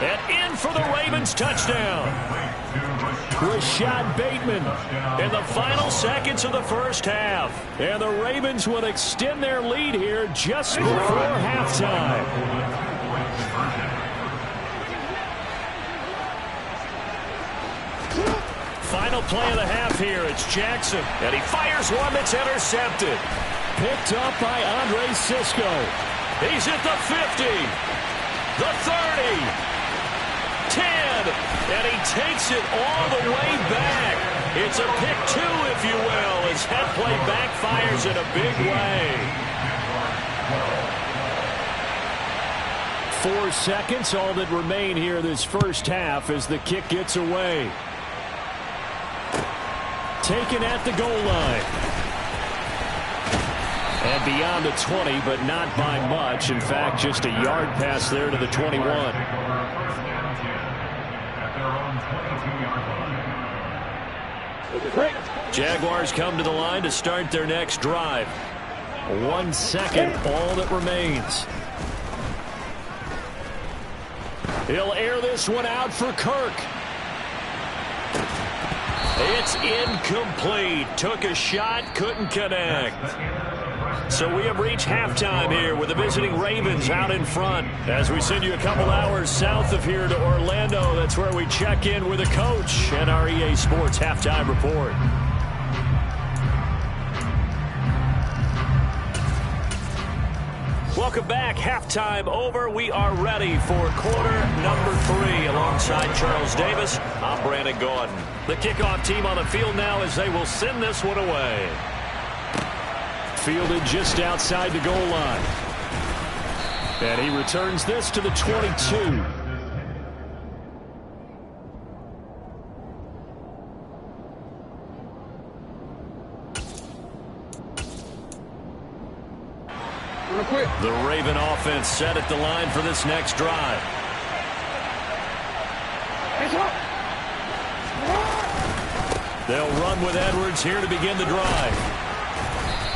And in for the Ravens touchdown. Rashad Bateman in the final seconds of the first half. And the Ravens will extend their lead here just before halftime. Final play of the half here. It's Jackson. And he fires one that's intercepted. Picked up by Andre Cisco. He's at the 50. The 30. 10, and he takes it all the way back. It's a pick 2, if you will, as that play backfires in a big way. 4 seconds, all that remain here this first half as the kick gets away. Taken at the goal line. And beyond the 20, but not by much. In fact, just a yard pass there to the 21. Jaguars come to the line to start their next drive. 1 second, all that remains. He'll air this one out for Kirk. It's incomplete. Took a shot, couldn't connect. So we have reached halftime here with the visiting Ravens out in front. As we send you a couple hours south of here to Orlando, that's where we check in with the coach and our EA Sports halftime report. Welcome back. Halftime over. We are ready for quarter number 3 alongside Charles Davis. I'm Brandon Gordon. The kickoff team on the field now as they will send this one away. Fielded just outside the goal line. And he returns this to the 22. The Raven offense set at the line for this next drive. They'll run with Edwards here to begin the drive.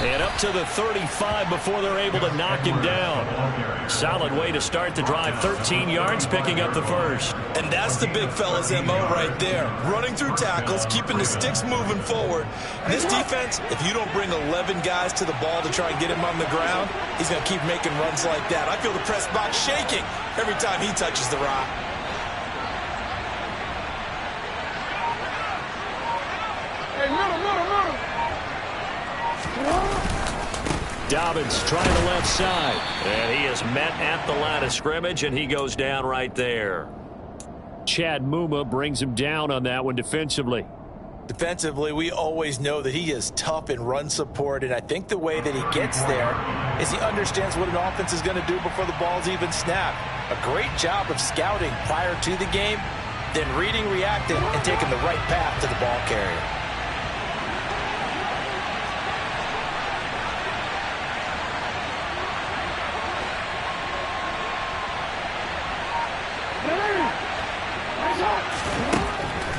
And up to the 35 before they're able to knock him down. Solid way to start the drive. 13 yards, picking up the first. And that's the big fella's MO right there. Running through tackles, keeping the sticks moving forward. This defense, if you don't bring 11 guys to the ball to try and get him on the ground, he's going to keep making runs like that. I feel the press box shaking every time he touches the rock. Hey, middle. Dobbins trying the left side. And he is met at the line of scrimmage, and he goes down right there. Chad Muma brings him down on that one defensively. Defensively, we always know that he is tough in run support, and I think the way that he gets there is he understands what an offense is going to do before the ball's even snapped. A great job of scouting prior to the game, then reading, reacting, and taking the right path to the ball carrier.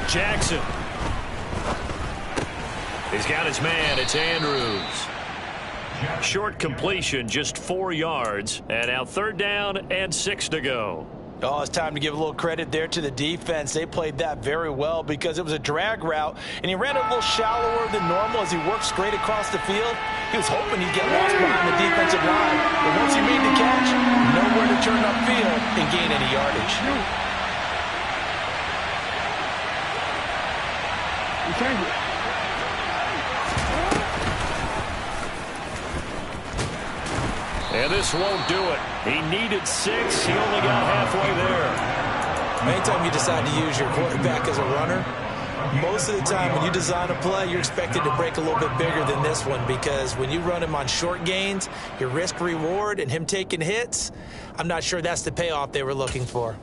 Jackson. He's got his man. It's Andrews. Short completion, just 4 yards. And now 3rd down and 6 to go. Oh, it's time to give a little credit there to the defense. They played that very well because it was a drag route, and he ran a little shallower than normal as he worked straight across the field. He was hoping he'd get lost behind the defensive line, but once he made the catch, nowhere to turn upfield and gain any yardage. And this won't do it. He needed 6. He only got halfway there. Anytime you decide to use your quarterback as a runner, most of the time when you design a play, you're expected to break a little bit bigger than this one, because when you run him on short gains, your risk-reward and him taking hits, I'm not sure that's the payoff they were looking for.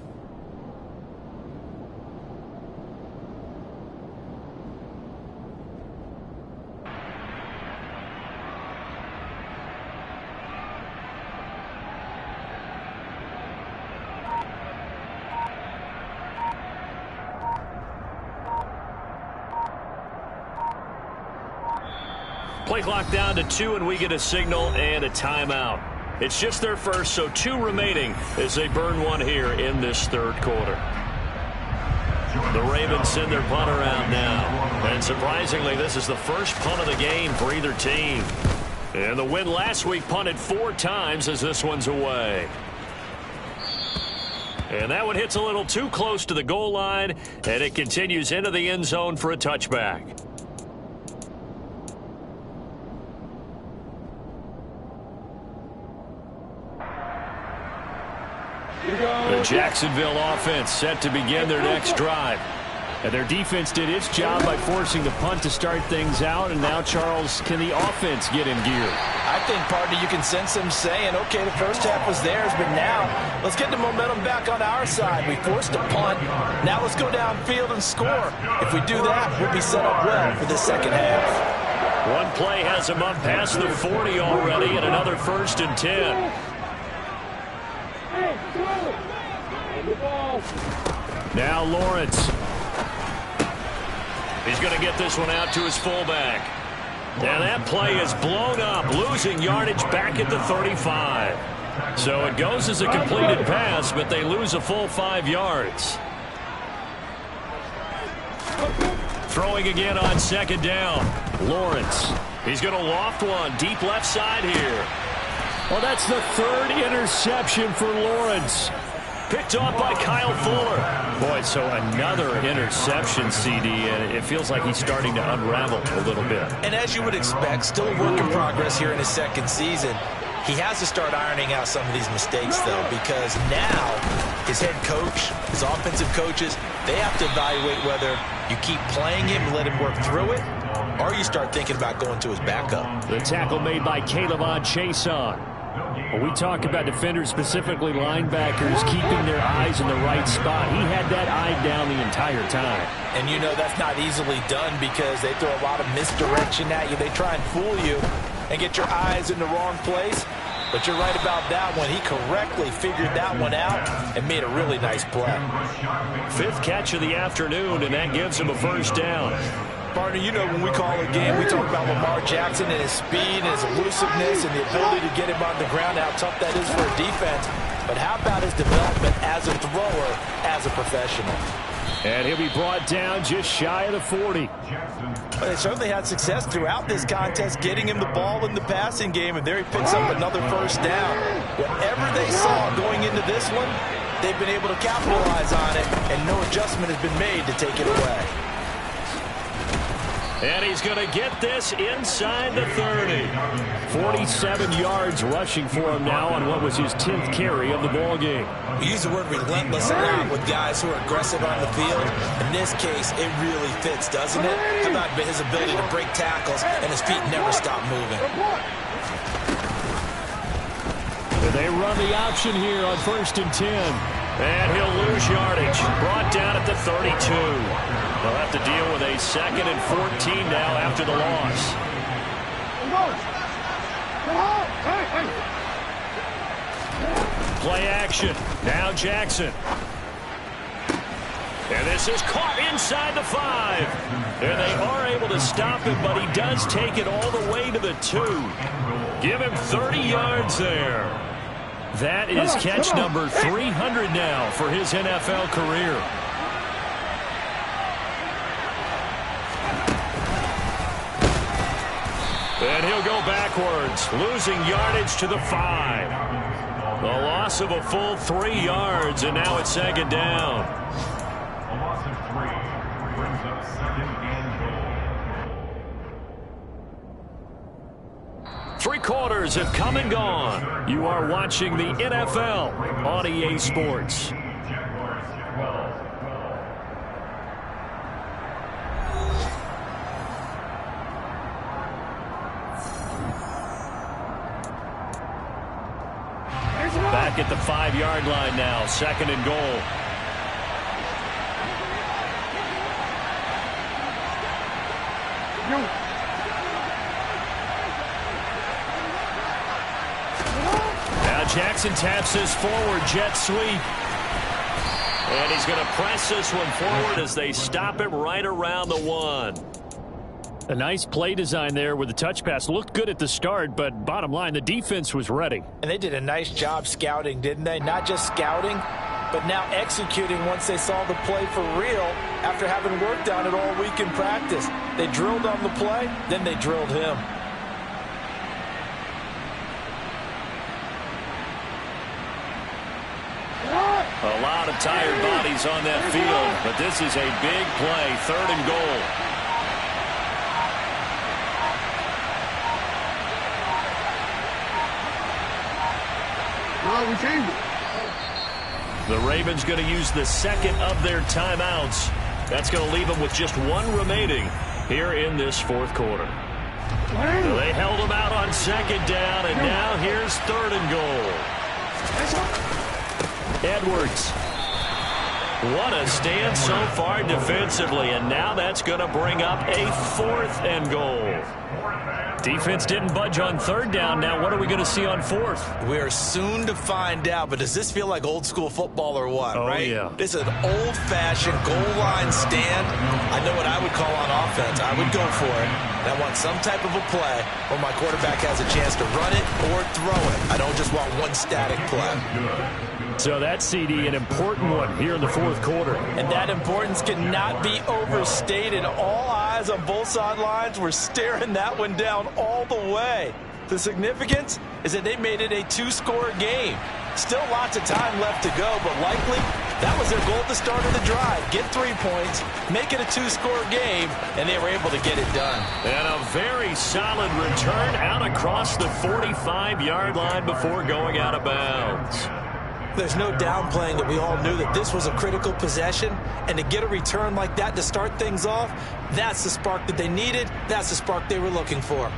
Play clock down to 2, and we get a signal and a timeout. It's just their first, so 2 remaining as they burn one here in this third quarter. The Ravens send their punter out now. And surprisingly, this is the first punt of the game for either team. And the win last week punted 4 times as this one's away. And that one hits a little too close to the goal line, and it continues into the end zone for a touchback. The Jacksonville offense set to begin their next drive. And their defense did its job by forcing the punt to start things out. And now, Charles, can the offense get in gear? I think, partner, you can sense them saying, okay, the first half was theirs, but now let's get the momentum back on our side. We forced a punt. Now let's go downfield and score. If we do that, we'll be set up well for the second half. One play has them up past the 40 already, and another 1st and 10. Now Lawrence. He's going to get this one out to his fullback. Now that play is blown up, losing yardage back at the 35. So it goes as a completed pass, but they lose a full 5 yards. Throwing again on 2nd down. Lawrence. He's going to loft one deep left side here. Well, that's the 3rd interception for Lawrence. Picked off by Kyle Fuller. Boy, so another interception, CD, and it feels like he's starting to unravel a little bit. And as you would expect, still a work in progress here in his 2nd season. He has to start ironing out some of these mistakes, though, because now his head coach, his offensive coaches, they have to evaluate whether you keep playing him and let him work through it, or you start thinking about going to his backup. The tackle made by Calebon Chason. When we talk about defenders, specifically linebackers, keeping their eyes in the right spot, he had that eye down the entire time. And you know that's not easily done because they throw a lot of misdirection at you. They try and fool you and get your eyes in the wrong place. But you're right about that one. He correctly figured that one out and made a really nice play. 5th catch of the afternoon, and that gives him a 1st down. Partner, you know when we call a game, we talk about Lamar Jackson and his speed and his elusiveness and the ability to get him on the ground, how tough that is for a defense. But how about his development as a thrower, as a professional? And he'll be brought down just shy of the 40. But they certainly had success throughout this contest, getting him the ball in the passing game, and there he picks up another 1st down. Whatever they saw going into this one, they've been able to capitalize on it, and no adjustment has been made to take it away. And he's going to get this inside the 30. 47 yards rushing for him now on what was his 10th carry of the ball game. We use the word relentless a lot with guys who are aggressive on the field. In this case, it really fits, doesn't it? How about his ability to break tackles and his feet never stop moving? And they run the option here on 1st and 10. And he'll lose yardage. Brought down at the 32. They'll have to deal with a 2nd and 14 now after the loss. Play action. Now Jackson. And this is caught inside the 5. And they are able to stop him, but he does take it all the way to the 2. Give him 30 yards there. That is catch number 300 now for his NFL career. And he'll go backwards, losing yardage to the 5. The loss of a full 3 yards, and now it's 2nd down. A loss of 3 brings up 2nd and goal. 3 quarters have come and gone. You are watching the NFL on EA Sports. back at the 5-yard line now. 2nd and goal. Now Jackson taps this forward, jet sweep. And he's going to press this one forward as they stop him right around the 1. A nice play design there with the touch pass. Looked good at the start, but bottom line, the defense was ready. And they did a nice job scouting, didn't they? Not just scouting, but now executing once they saw the play for real after having worked on it all week in practice. They drilled on the play, then they drilled him. A lot of tired bodies on that field, but this is a big play. 3rd and goal. We changed it. The Ravens going to use the 2nd of their timeouts. That's going to leave them with just 1 remaining here in this 4th quarter. So they held them out on 2nd down, and now here's 3rd and goal. Edwards. What a stand so far defensively, and now that's going to bring up a 4th and goal. Defense didn't budge on 3rd down. Now what are we going to see on 4th? We are soon to find out, but does this feel like old school football or what, right? Yeah. This is an old-fashioned goal line stand. I know what I would call on offense. I would go for it. And I want some type of a play where my quarterback has a chance to run it or throw it. I don't just want one static play. So that CD, an important one here in the 4th quarter. And that importance cannot be overstated. All eyes on both sidelines were staring that one down all the way. The significance is that they made it a 2-score game. Still lots of time left to go, but likely that was their goal at the start of the drive. Get 3 points, make it a 2-score game, and they were able to get it done. And a very solid return out across the 45-yard line before going out of bounds. There's no downplaying that we all knew that this was a critical possession, and to get a return like that to start things off, that's the spark that they needed. That's the spark they were looking for.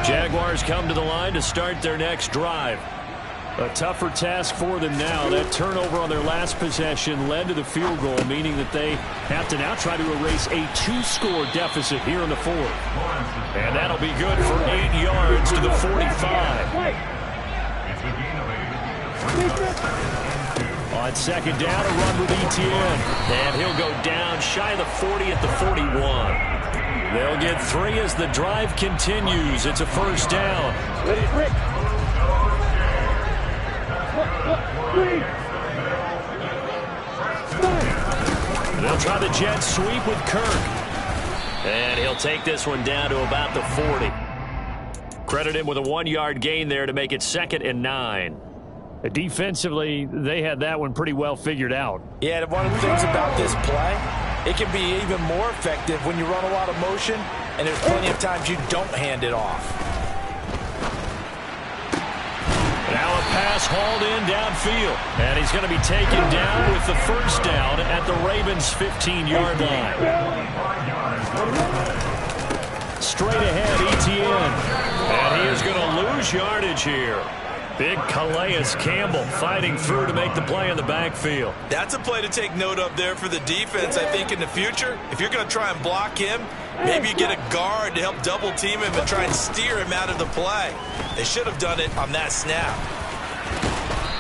Jaguars come to the line to start their next drive. A tougher task for them now. That turnover on their last possession led to the field goal, meaning that they have to now try to erase a 2-score deficit here in the 4th. And that'll be good for 8 yards to the 45. On 2nd down, a run with Etienne. And he'll go down shy of the 40 at the 41. They'll get 3 as the drive continues. It's a 1st down. They'll try the jet sweep with Kirk. And he'll take this one down to about the 40. Credit him with a 1-yard gain there to make it 2nd and 9. Defensively, they had that one pretty well figured out. Yeah, one of the things about this play, it can be even more effective when you run a lot of motion, and there's plenty of times you don't hand it off. Now a pass hauled in downfield. And he's going to be taken down with the 1st down at the Ravens' 15-yard line. Straight ahead, Etienne. And he is going to lose yardage here. Big Calais Campbell fighting through to make the play in the backfield. That's a play to take note of there for the defense, I think, in the future. If you're going to try and block him, maybe you get a guard to help double team him and try and steer him out of the play. They should have done it on that snap.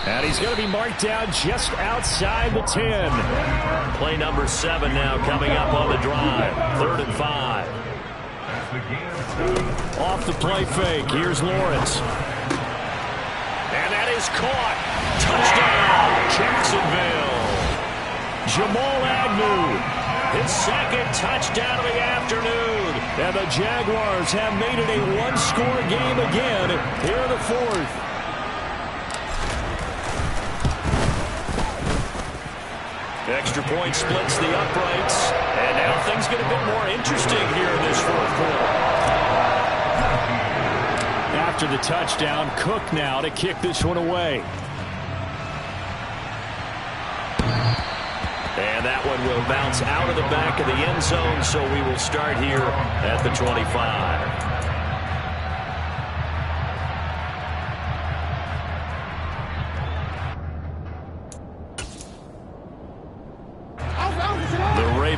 And he's going to be marked down just outside the 10. Play number 7 now coming up on the drive. 3rd and 5. Off the play fake. Here's Lawrence. And that is caught. Touchdown, Jacksonville. Jamal Agnew, his 2nd touchdown of the afternoon. And the Jaguars have made it a 1-score game again here in the 4th. Extra point splits the uprights. And now things get a bit more interesting here in this 4th quarter. After the touchdown, Cook now to kick this one away. And that one will bounce out of the back of the end zone, so we will start here at the 25.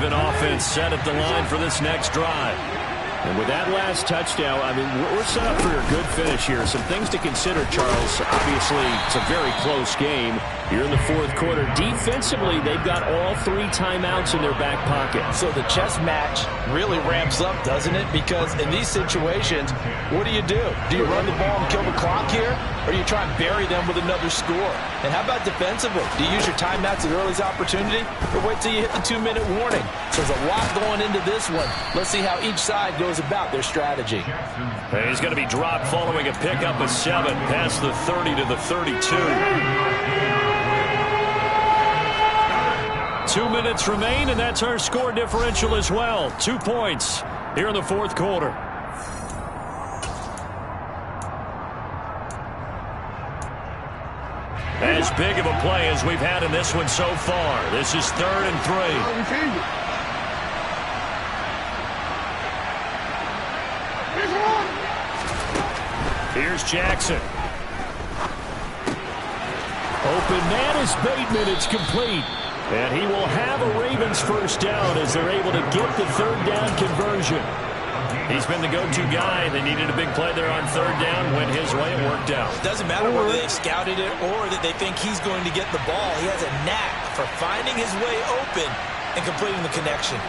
Raven offense set at the line for this next drive. And with that last touchdown, I mean, we're set up for a good finish here. Some things to consider, Charles. Obviously, it's a very close game. You're in the fourth quarter. Defensively, they've got all 3 timeouts in their back pocket. So the chess match really ramps up, doesn't it? Because in these situations, what do? Do you run the ball and kill the clock here? Or do you try and bury them with another score? And how about defensively? Do you use your timeouts at earliest opportunity? Or wait till you hit the 2-minute warning? So there's a lot going into this one. Let's see how each side goes about their strategy. And he's going to be dropped following a pickup of 7 past the 30 to the 32. 2 minutes remain, and that's our score differential as well. 2 points here in the fourth quarter. As big of a play as we've had in this one so far. This is 3rd and 3. Here's Jackson. Open man is Bateman. It's complete. And he will have a Ravens first down as they're able to get the 3rd down conversion. He's been the go-to guy. They needed a big play there on 3rd down. Went his way. It worked out. It doesn't matter whether they've scouted it or that they think he's going to get the ball. He has a knack for finding his way open and completing the connection.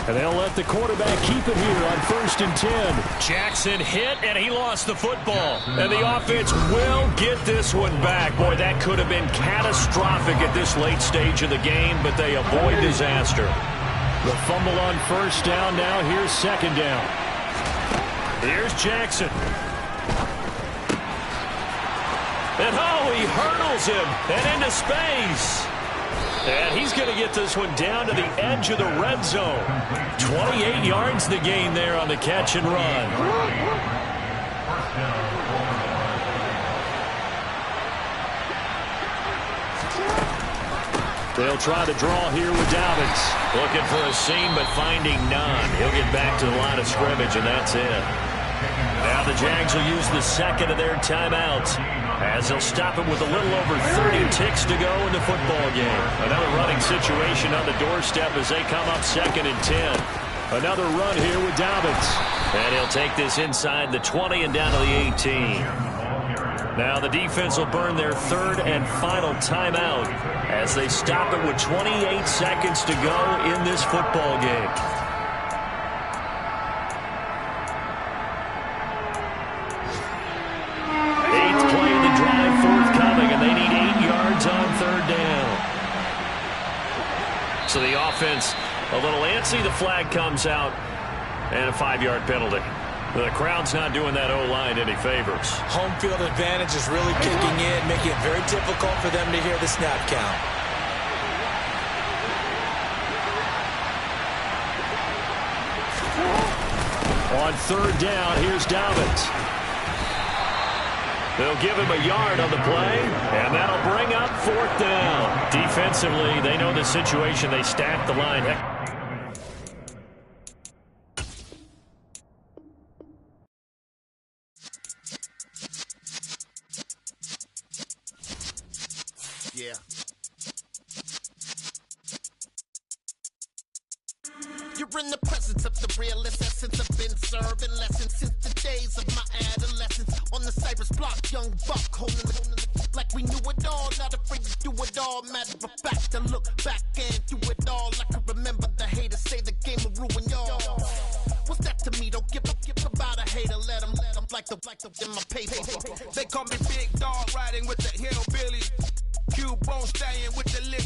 And they'll let the quarterback keep it here on 1st and 10. Jackson hit, and he lost the football. And the offense will get this one back. Boy, that could have been catastrophic at this late stage of the game, but they avoid disaster. The fumble on 1st down. Now here's 2nd down. Here's Jackson. And he hurdles him and into space. And he's going to get this one down to the edge of the red zone. 28 yards the gain there on the catch and run. They'll try to draw here with Dobbins. Looking for a seam, but finding none. He'll get back to the line of scrimmage, and that's it. Now the Jags will use the 2nd of their timeouts, as they'll stop it with a little over 30 ticks to go in the football game. Another running situation on the doorstep as they come up 2nd and 10. Another run here with Dobbins. And he'll take this inside the 20 and down to the 18. Now the defense will burn their 3rd and final timeout as they stop it with 28 seconds to go in this football game. 8th play of the drive forthcoming, and they need 8 yards on 3rd down. So the offense a little antsy. The flag comes out, and a 5-yard penalty. The crowd's not doing that O-line any favors. Home field advantage is really kicking in, making it very difficult for them to hear the snap count. On 3rd down, here's Dobbins. They'll give him a yard on the play, and that'll bring up 4th down. Defensively, they know the situation. They stack the line. Yeah. You're in the presence of the realest essence. I've been serving lessons since the days of my adolescence. On the Cypress block, young buck holding the like we knew it all. Not afraid to do it all. Matter of fact, to look back and do it all. I can remember the haters say the game will ruin y'all. What's that to me? Don't give about a hater. Let them like the in my paper. They call me Big Dog, riding with the hillbilly. Cubone staying with the lick.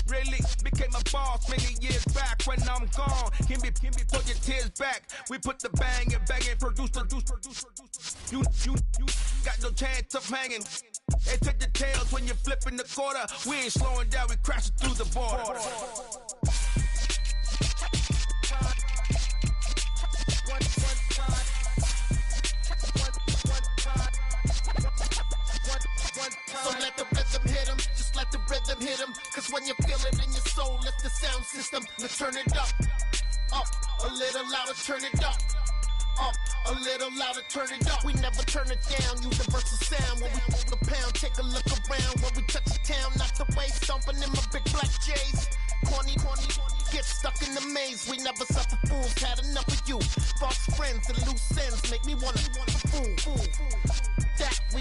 Really became a boss many years back. When I'm gone, can be put your tears back. We put the bang and produce. You got no chance of hanging. They take the tails when you're flipping the quarter. We ain't slowing down, we crashing through the border. So let the rhythm hit him, just let the rhythm hit him. Cause when you feel it in your soul, it's the sound system. Now turn it up, a little louder, turn it up. up. A little louder, turn it up. We never turn it down. Universal sound when we move the pound. Take a look around when we touch the town. Not the way stomping in my big black J's. Corny, get stuck in the maze. We never suffer fools. Had enough of you. False friends and loose ends make me wanna fool. That we